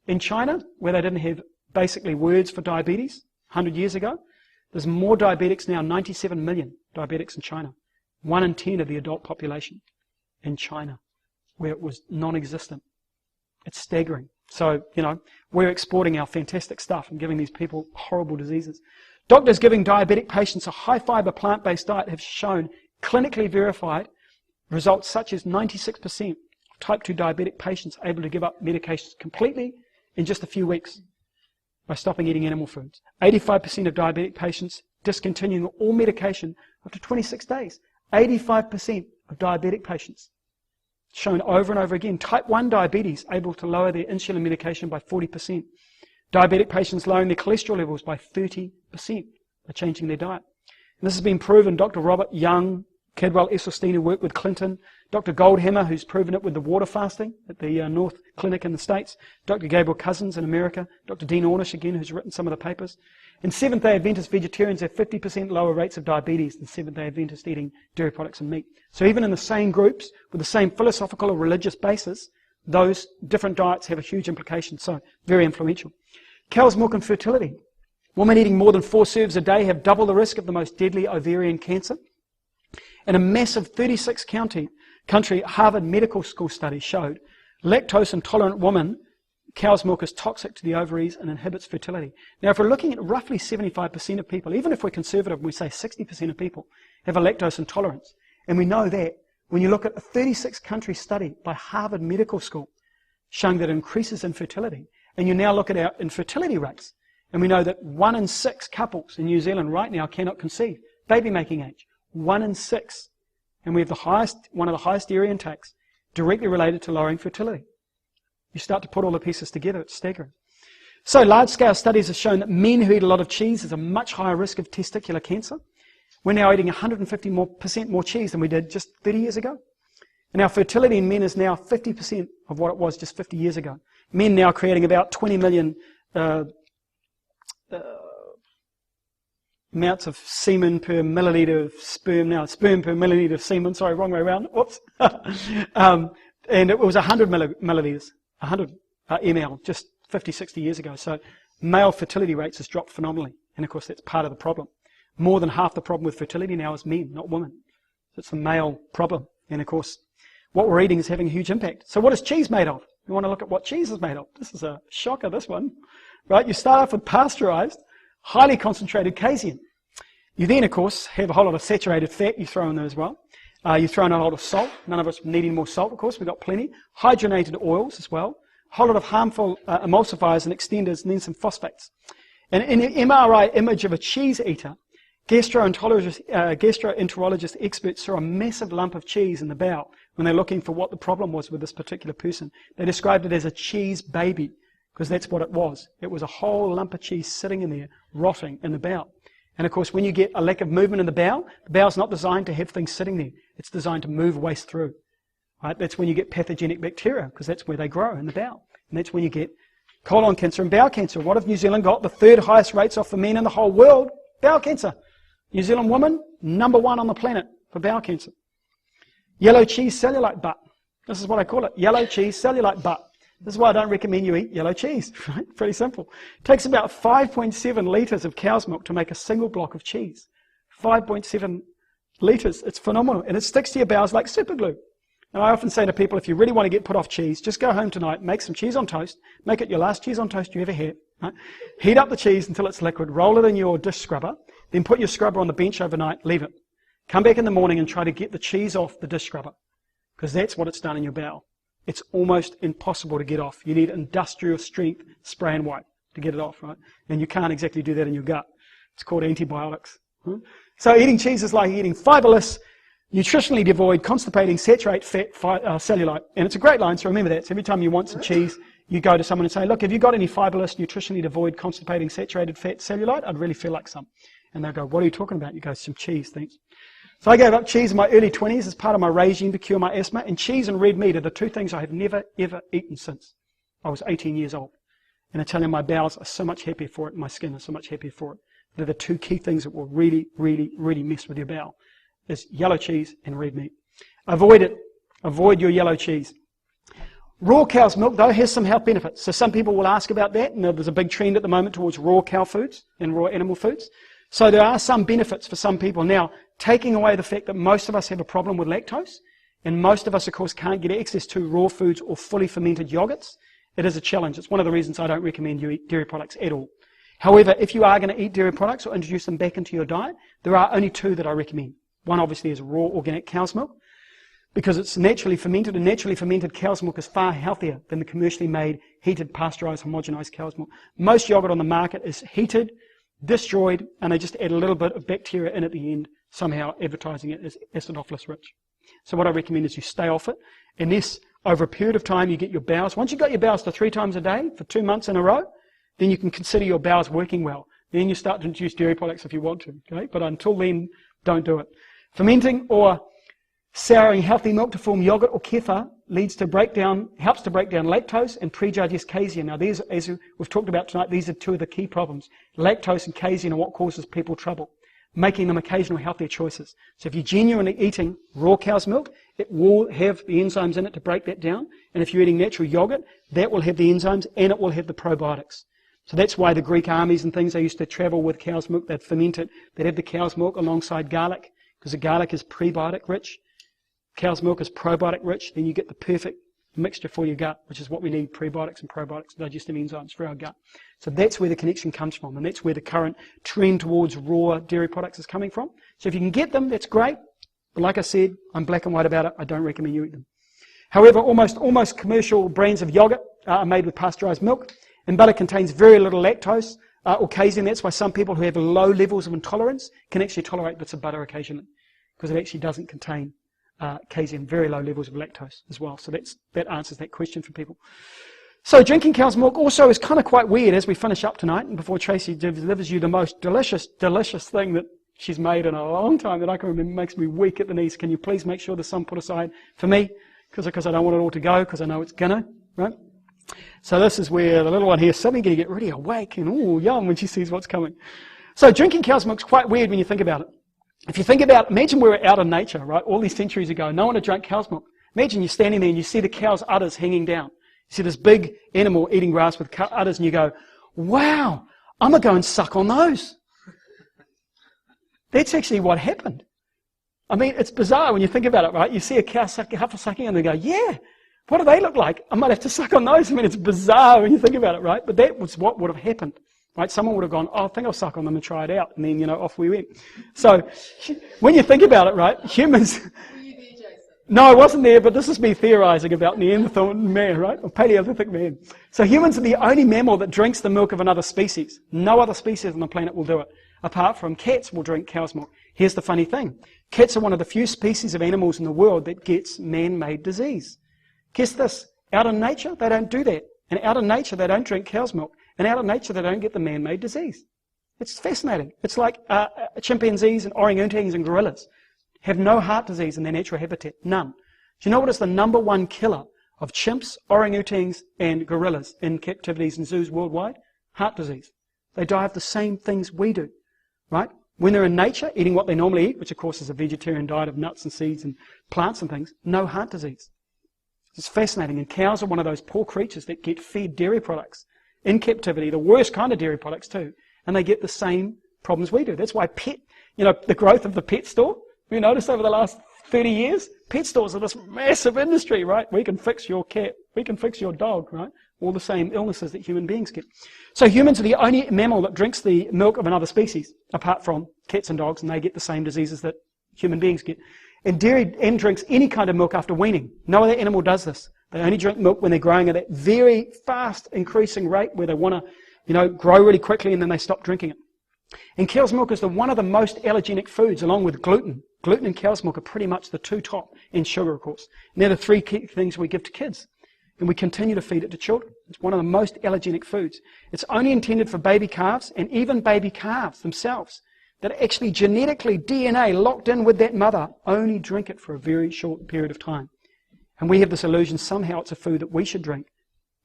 In China, where they didn't have basically words for diabetes 100 years ago, there's more diabetics now, 97 million diabetics in China. 1 in 10 of the adult population in China, where it was non-existent. It's staggering. So, we're exporting our fantastic stuff and giving these people horrible diseases. Doctors giving diabetic patients a high-fiber plant-based diet have shown clinically verified results such as 96% of type 2 diabetic patients able to give up medications completely in just a few weeks by stopping eating animal foods. 85% of diabetic patients discontinuing all medication after 26 days. 85% of diabetic patients. Shown over and over again. Type 1 diabetes able to lower their insulin medication by 40%. Diabetic patients lowering their cholesterol levels by 30% by changing their diet. And this has been proven. Dr. Robert Young, Cadwell Esselstyn, who worked with Clinton, Dr. Goldhammer, who's proven it with the water fasting at the North Clinic in the States, Dr. Gabriel Cousins in America, Dr. Dean Ornish again, who's written some of the papers. And Seventh-day Adventist vegetarians have 50% lower rates of diabetes than Seventh-day Adventist eating dairy products and meat. So even in the same groups, with the same philosophical or religious basis, those different diets have a huge implication. So very influential. Cow's milk and fertility. Women eating more than 4 serves a day have double the risk of the most deadly ovarian cancer. And a massive 36-country Harvard Medical School study showed lactose-intolerant women, cow's milk is toxic to the ovaries and inhibits fertility. Now, if we're looking at roughly 75% of people, even if we're conservative and we say 60% of people have a lactose intolerance, and we know that when you look at a 36-country study by Harvard Medical School showing that it increases infertility, and you now look at our infertility rates, and we know that 1 in 6 couples in New Zealand right now cannot conceive, baby-making age. 1 in 6. And we have one of the highest dairy intakes directly related to lowering fertility. You start to put all the pieces together, it's staggering. So large-scale studies have shown that men who eat a lot of cheese has a much higher risk of testicular cancer. We're now eating 150% more cheese than we did just 30 years ago. And our fertility in men is now 50% of what it was just 50 years ago. Men now creating about 20 million amounts of semen per milliliter of sperm. Now, sperm per milliliter of semen. Sorry, wrong way around. Whoops. And it was 100 milliliters, 100 ml, just 50, 60 years ago. So male fertility rates has dropped phenomenally. And, of course, that's part of the problem. More than half the problem with fertility now is men, not women. So it's a male problem. And, of course, what we're eating is having a huge impact. So what is cheese made of? You want to look at what cheese is made of. This is a shocker, this one. Right? You start off with pasteurized, highly concentrated casein. You then, of course, have a whole lot of saturated fat you throw in there as well. You throw in a lot of salt. None of us needing more salt, of course. We've got plenty. Hydrogenated oils as well. A whole lot of harmful emulsifiers and extenders, and then some phosphates. And in the MRI image of a cheese eater, gastroenterologist experts saw a massive lump of cheese in the bowel when they're looking for what the problem was with this particular person. They described it as a cheese baby, because that's what it was. It was a whole lump of cheese sitting in there, rotting in the bowel. And of course, when you get a lack of movement in the bowel's not designed to have things sitting there. It's designed to move waste through. Right? That's when you get pathogenic bacteria, because that's where they grow, in the bowel. And that's when you get colon cancer and bowel cancer. What have New Zealand got? The 3rd highest rates off for men in the whole world. Bowel cancer. New Zealand woman, number 1 on the planet for bowel cancer. Yellow cheese cellulite butt. This is what I call it. Yellow cheese cellulite butt. This is why I don't recommend you eat yellow cheese. Right? Pretty simple. It takes about 5.7 litres of cow's milk to make a single block of cheese. 5.7 litres. It's phenomenal. And it sticks to your bowels like super glue. And I often say to people, if you really want to get put off cheese, just go home tonight, make some cheese on toast, make it your last cheese on toast you ever had. Right? Heat up the cheese until it's liquid, roll it in your dish scrubber, then put your scrubber on the bench overnight, leave it. Come back in the morning and try to get the cheese off the dish scrubber, because that's what it's done in your bowel. It's almost impossible to get off. You need industrial strength spray and wipe to get it off, right? And you can't exactly do that in your gut. It's called antibiotics. So eating cheese is like eating fiberless, nutritionally devoid, constipating, saturated fat cellulite. And it's a great line, so remember that. So every time you want some cheese, you go to someone and say, look, have you got any fiberless, nutritionally devoid, constipating, saturated fat cellulite? I'd really feel like some. And they'll go, what are you talking about? You go, some cheese, thanks. So I gave up cheese in my early 20s as part of my regime to cure my asthma, and cheese and red meat are the two things I have never, ever eaten since I was 18 years old. And I tell you, my bowels are so much happier for it, and my skin is so much happier for it. They're the two key things that will really, really, really mess with your bowel, is yellow cheese and red meat. Avoid it. Avoid your yellow cheese. Raw cow's milk, though, has some health benefits. So some people will ask about that, and there's a big trend at the moment towards raw cow foods and raw animal foods. So there are some benefits for some people. Now, taking away the fact that most of us have a problem with lactose, and most of us, of course, can't get access to raw foods or fully fermented yogurts, it is a challenge. It's one of the reasons I don't recommend you eat dairy products at all. However, if you are going to eat dairy products or introduce them back into your diet, there are only two that I recommend. One, obviously, is raw organic cow's milk, because it's naturally fermented, and naturally fermented cow's milk is far healthier than the commercially made, heated, pasteurized, homogenized cow's milk. Most yogurt on the market is heated, destroyed, and they just add a little bit of bacteria in at the end, somehow advertising it as acidophilus rich. So what I recommend is you stay off it, unless over a period of time you get your bowels. Once you've got your bowels to 3 times a day for 2 months in a row, then you can consider your bowels working well. Then you start to introduce dairy products if you want to, okay? But until then, don't do it. Fermenting or souring healthy milk to form yogurt or kefir helps to break down lactose and prejudiced casein. Now, these, as we've talked about tonight, these are two of the key problems. Lactose and casein are what causes people trouble, making them occasional healthier choices. So if you're genuinely eating raw cow's milk, it will have the enzymes in it to break that down. And if you're eating natural yogurt, that will have the enzymes and it will have the probiotics. So that's why the Greek armies and things, they used to travel with cow's milk. They'd ferment it. They'd have the cow's milk alongside garlic, because the garlic is prebiotic rich. Cow's milk is probiotic rich. Then you get the perfect mixture for your gut, which is what we need, prebiotics and probiotics, digestive enzymes for our gut. So that's where the connection comes from, and that's where the current trend towards raw dairy products is coming from. So if you can get them, that's great. But like I said, I'm black and white about it. I don't recommend you eat them. However, almost commercial brands of yogurt are made with pasteurized milk, and butter contains very little lactose or casein. That's why some people who have low levels of intolerance can actually tolerate bits of butter occasionally, because it actually doesn't contain casein, very low levels of lactose as well. So that answers that question for people. So drinking cow's milk also is kind of quite weird as we finish up tonight, and before Tracy delivers you the most delicious thing that she's made in a long time that I can remember, makes me weak at the knees. Can you please make sure there's some put aside for me? Because I don't want it all to go, because I know it's gonna, right? So this is where the little one here is suddenly going to get really awake and ooh, yum when she sees what's coming. So drinking cow's milk is quite weird when you think about it. If you think about, imagine we were out in nature, right, all these centuries ago, no one had drank cow's milk. Imagine you're standing there and you see the cow's udders hanging down. You see this big animal eating grass with udders, and you go, wow, I'm going to go and suck on those. That's actually what happened. I mean, it's bizarre when you think about it, right? You see a cow sucking and they go, yeah, what do they look like? I might have to suck on those. I mean, it's bizarre when you think about it, right? But that was what would have happened. Right, someone would have gone, oh, I think I'll suck on them and try it out. And then, off we went. So, when you think about it, right, humans... Were you there, Jason? No, I wasn't there, but this is me theorizing about Neanderthal man, right, or Paleolithic man. So humans are the only mammal that drinks the milk of another species. No other species on the planet will do it. Apart from cats will drink cow's milk. Here's the funny thing. Cats are one of the few species of animals in the world that gets man-made disease. Guess this, out in nature, they don't do that. And out in nature, they don't drink cow's milk. And out of nature, they don't get the man-made disease. It's fascinating. It's like chimpanzees and orangutans and gorillas have no heart disease in their natural habitat. None. Do you know what is the number one killer of chimps, orangutans, and gorillas in captivities and zoos worldwide? Heart disease. They die of the same things we do, right? When they're in nature, eating what they normally eat, which of course is a vegetarian diet of nuts and seeds and plants and things, no heart disease. It's fascinating. And cows are one of those poor creatures that get fed dairy products in captivity, the worst kind of dairy products too, and they get the same problems we do. That's why the growth of the pet store, you notice over the last 30 years, pet stores are this massive industry, right? We can fix your cat, we can fix your dog, right? All the same illnesses that human beings get. So humans are the only mammal that drinks the milk of another species, apart from cats and dogs, and they get the same diseases that human beings get. And dairy drinks any kind of milk after weaning. No other animal does this. They only drink milk when they're growing at that very fast increasing rate where they want to, grow really quickly, and then they stop drinking it. And cow's milk is one of the most allergenic foods, along with gluten. Gluten and cow's milk are pretty much the two top, and sugar, of course. And they're the three key things we give to kids. And we continue to feed it to children. It's one of the most allergenic foods. It's only intended for baby calves, and even baby calves themselves. that are actually genetically DNA locked in with that mother, only drink it for a very short period of time. And we have this illusion somehow it's a food that we should drink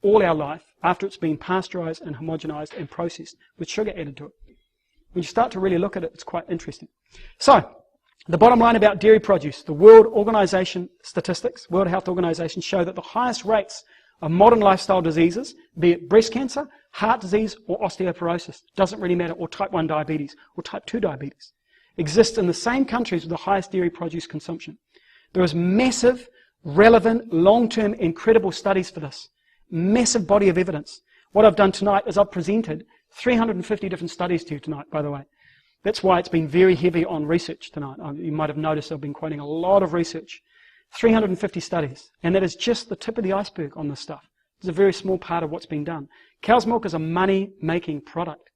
all our life after it's been pasteurized and homogenized and processed with sugar added to it. When you start to really look at it, it's quite interesting. So, the bottom line about dairy produce, the World Organization statistics, World Health Organization show that the highest rates of modern lifestyle diseases, be it breast cancer, heart disease, or osteoporosis, doesn't really matter, or type 1 diabetes, or type 2 diabetes, exist in the same countries with the highest dairy produce consumption. There is massive, relevant, long-term, incredible studies for this. Massive body of evidence. What I've done tonight is I've presented 350 different studies to you tonight, by the way. That's why it's been very heavy on research tonight. You might have noticed I've been quoting a lot of research. 350 studies. And that is just the tip of the iceberg on this stuff. It's a very small part of what's being done. Cow's milk is a money-making product.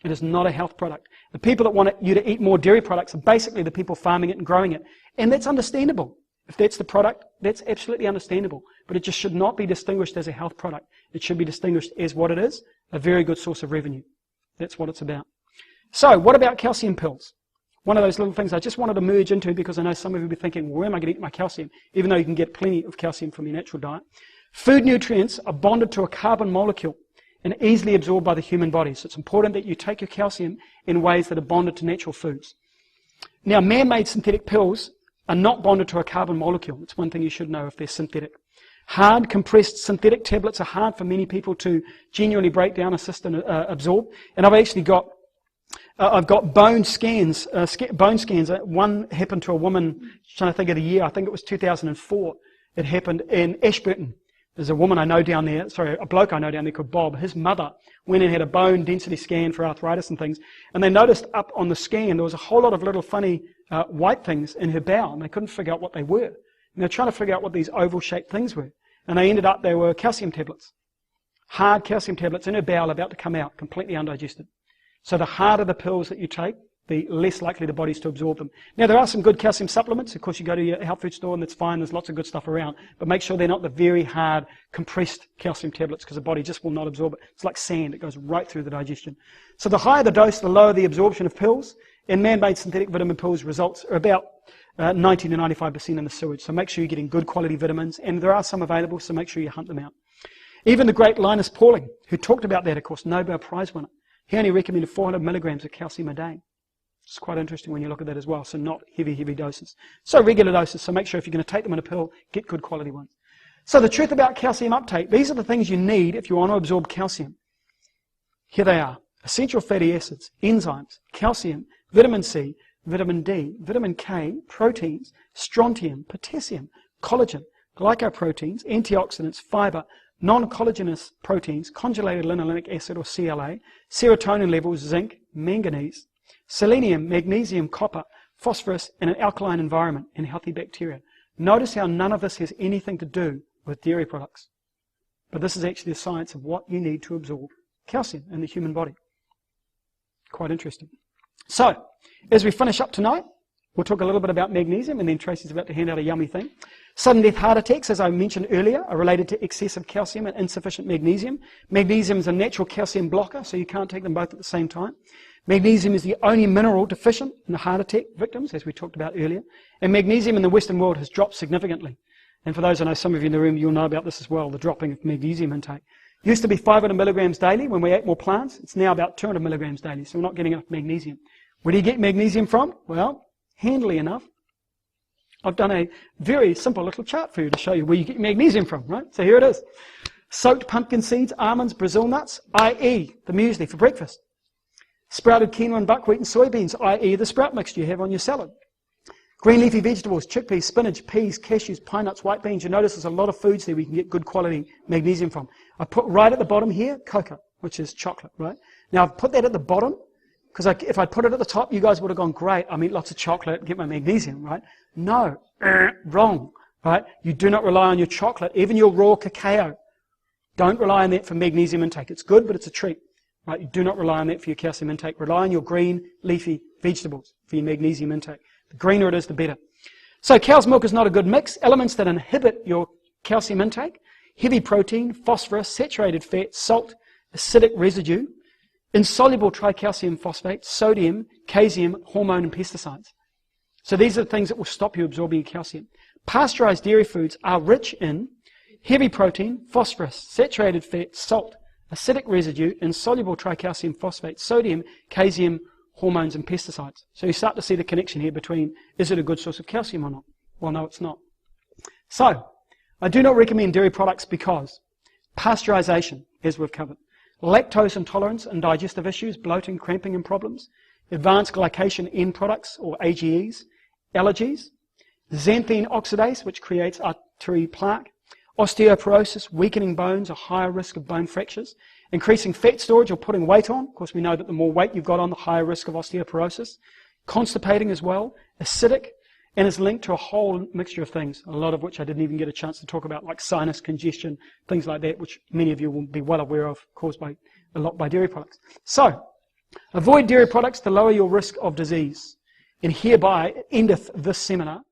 It is not a health product. The people that want you to eat more dairy products are basically the people farming it and growing it. And that's understandable. If that's the product, that's absolutely understandable. But it just should not be distinguished as a health product. It should be distinguished as what it is, a very good source of revenue. That's what it's about. So, what about calcium pills? One of those little things I just wanted to merge into because I know some of you will be thinking, well, where am I going to get my calcium? Even though you can get plenty of calcium from your natural diet. Food nutrients are bonded to a carbon molecule and easily absorbed by the human body. So it's important that you take your calcium in ways that are bonded to natural foods. Now, man-made synthetic pills are not bonded to a carbon molecule. It's one thing you should know if they're synthetic. Hard, compressed synthetic tablets are hard for many people to genuinely break down, assist, and absorb. And I've actually got bone scans. One happened to a woman, trying to think of the year, I think it was 2004. It happened in Ashburton. There's a woman I know down there, a bloke I know down there called Bob. His mother went and had a bone density scan for arthritis and things. And they noticed up on the scan there was a whole lot of little funny white things in her bowel. And they couldn't figure out what they were. And they were trying to figure out what these oval-shaped things were. And they were calcium tablets. Hard calcium tablets in her bowel about to come out, completely undigested. So the harder the pills that you take, the less likely the body's to absorb them. Now, there are some good calcium supplements. Of course, you go to your health food store and that's fine. There's lots of good stuff around. But make sure they're not the very hard, compressed calcium tablets because the body just will not absorb it. It's like sand. It goes right through the digestion. So the higher the dose, the lower the absorption of pills. And man-made synthetic vitamin pills results are about 90 to 95% in the sewage. So make sure you're getting good quality vitamins. And there are some available, so make sure you hunt them out. Even the great Linus Pauling, who talked about that, of course, Nobel Prize winner, he only recommended 400 milligrams of calcium a day. It's quite interesting when you look at that as well. So not heavy doses. So regular doses. So make sure if you're going to take them in a pill, get good quality ones. So the truth about calcium uptake, these are the things you need if you want to absorb calcium. Here they are. Essential fatty acids, enzymes, calcium, vitamin C, vitamin D, vitamin K, proteins, strontium, potassium, collagen, glycoproteins, antioxidants, fiber, non-collagenous proteins, conjugated linolenic acid or CLA, serotonin levels, zinc, manganese, selenium, magnesium, copper, phosphorus, and an alkaline environment and healthy bacteria. Notice how none of this has anything to do with dairy products. But this is actually the science of what you need to absorb calcium in the human body. Quite interesting. So, as we finish up tonight, we'll talk a little bit about magnesium, and then Tracy's about to hand out a yummy thing. Sudden death heart attacks, as I mentioned earlier, are related to excessive calcium and insufficient magnesium. Magnesium is a natural calcium blocker, so you can't take them both at the same time. Magnesium is the only mineral deficient in the heart attack victims, as we talked about earlier. And magnesium in the Western world has dropped significantly. And for those I know, some of you in the room, you'll know about this as well, the dropping of magnesium intake. It used to be 500 milligrams daily when we ate more plants. It's now about 200 milligrams daily, so we're not getting enough magnesium. Where do you get magnesium from? Well, handily enough, I've done a very simple little chart for you to show you where you get magnesium from, right? So here it is. Soaked pumpkin seeds, almonds, Brazil nuts, i.e. the muesli for breakfast. Sprouted quinoa and buckwheat and soybeans, i.e. the sprout mixture you have on your salad. Green leafy vegetables, chickpeas, spinach, peas, cashews, pine nuts, white beans. You notice there's a lot of foods there we can get good quality magnesium from. I put right at the bottom here, cocoa, which is chocolate, right? Now I've put that at the bottom, because if I'd put it at the top, you guys would have gone, great, I eat lots of chocolate, get my magnesium, right? No, wrong, right? You do not rely on your chocolate, even your raw cacao. Don't rely on that for magnesium intake. It's good, but it's a treat, right? You do not rely on that for your calcium intake. Rely on your green, leafy vegetables for your magnesium intake. The greener it is, the better. So cow's milk is not a good mix. Elements that inhibit your calcium intake: heavy protein, phosphorus, saturated fat, salt, acidic residue, insoluble tricalcium phosphate, sodium, caesium, hormone, and pesticides. So these are the things that will stop you absorbing your calcium. Pasteurized dairy foods are rich in heavy protein, phosphorus, saturated fat, salt, acidic residue, insoluble tricalcium phosphate, sodium, caesium, hormones, and pesticides. So you start to see the connection here between, is it a good source of calcium or not? Well, no, it's not. So, I do not recommend dairy products because pasteurization, as we've covered, lactose intolerance and digestive issues, bloating, cramping, and problems, advanced glycation end products, or AGEs, allergies, xanthine oxidase, which creates artery plaque, osteoporosis, weakening bones, a higher risk of bone fractures, increasing fat storage or putting weight on. Of course, we know that the more weight you've got on, the higher risk of osteoporosis. Constipating as well, acidic, and is linked to a whole mixture of things, a lot of which I didn't even get a chance to talk about, like sinus congestion, things like that, which many of you will be well aware of, caused by a lot by dairy products. So, avoid dairy products to lower your risk of disease. And hereby endeth this seminar.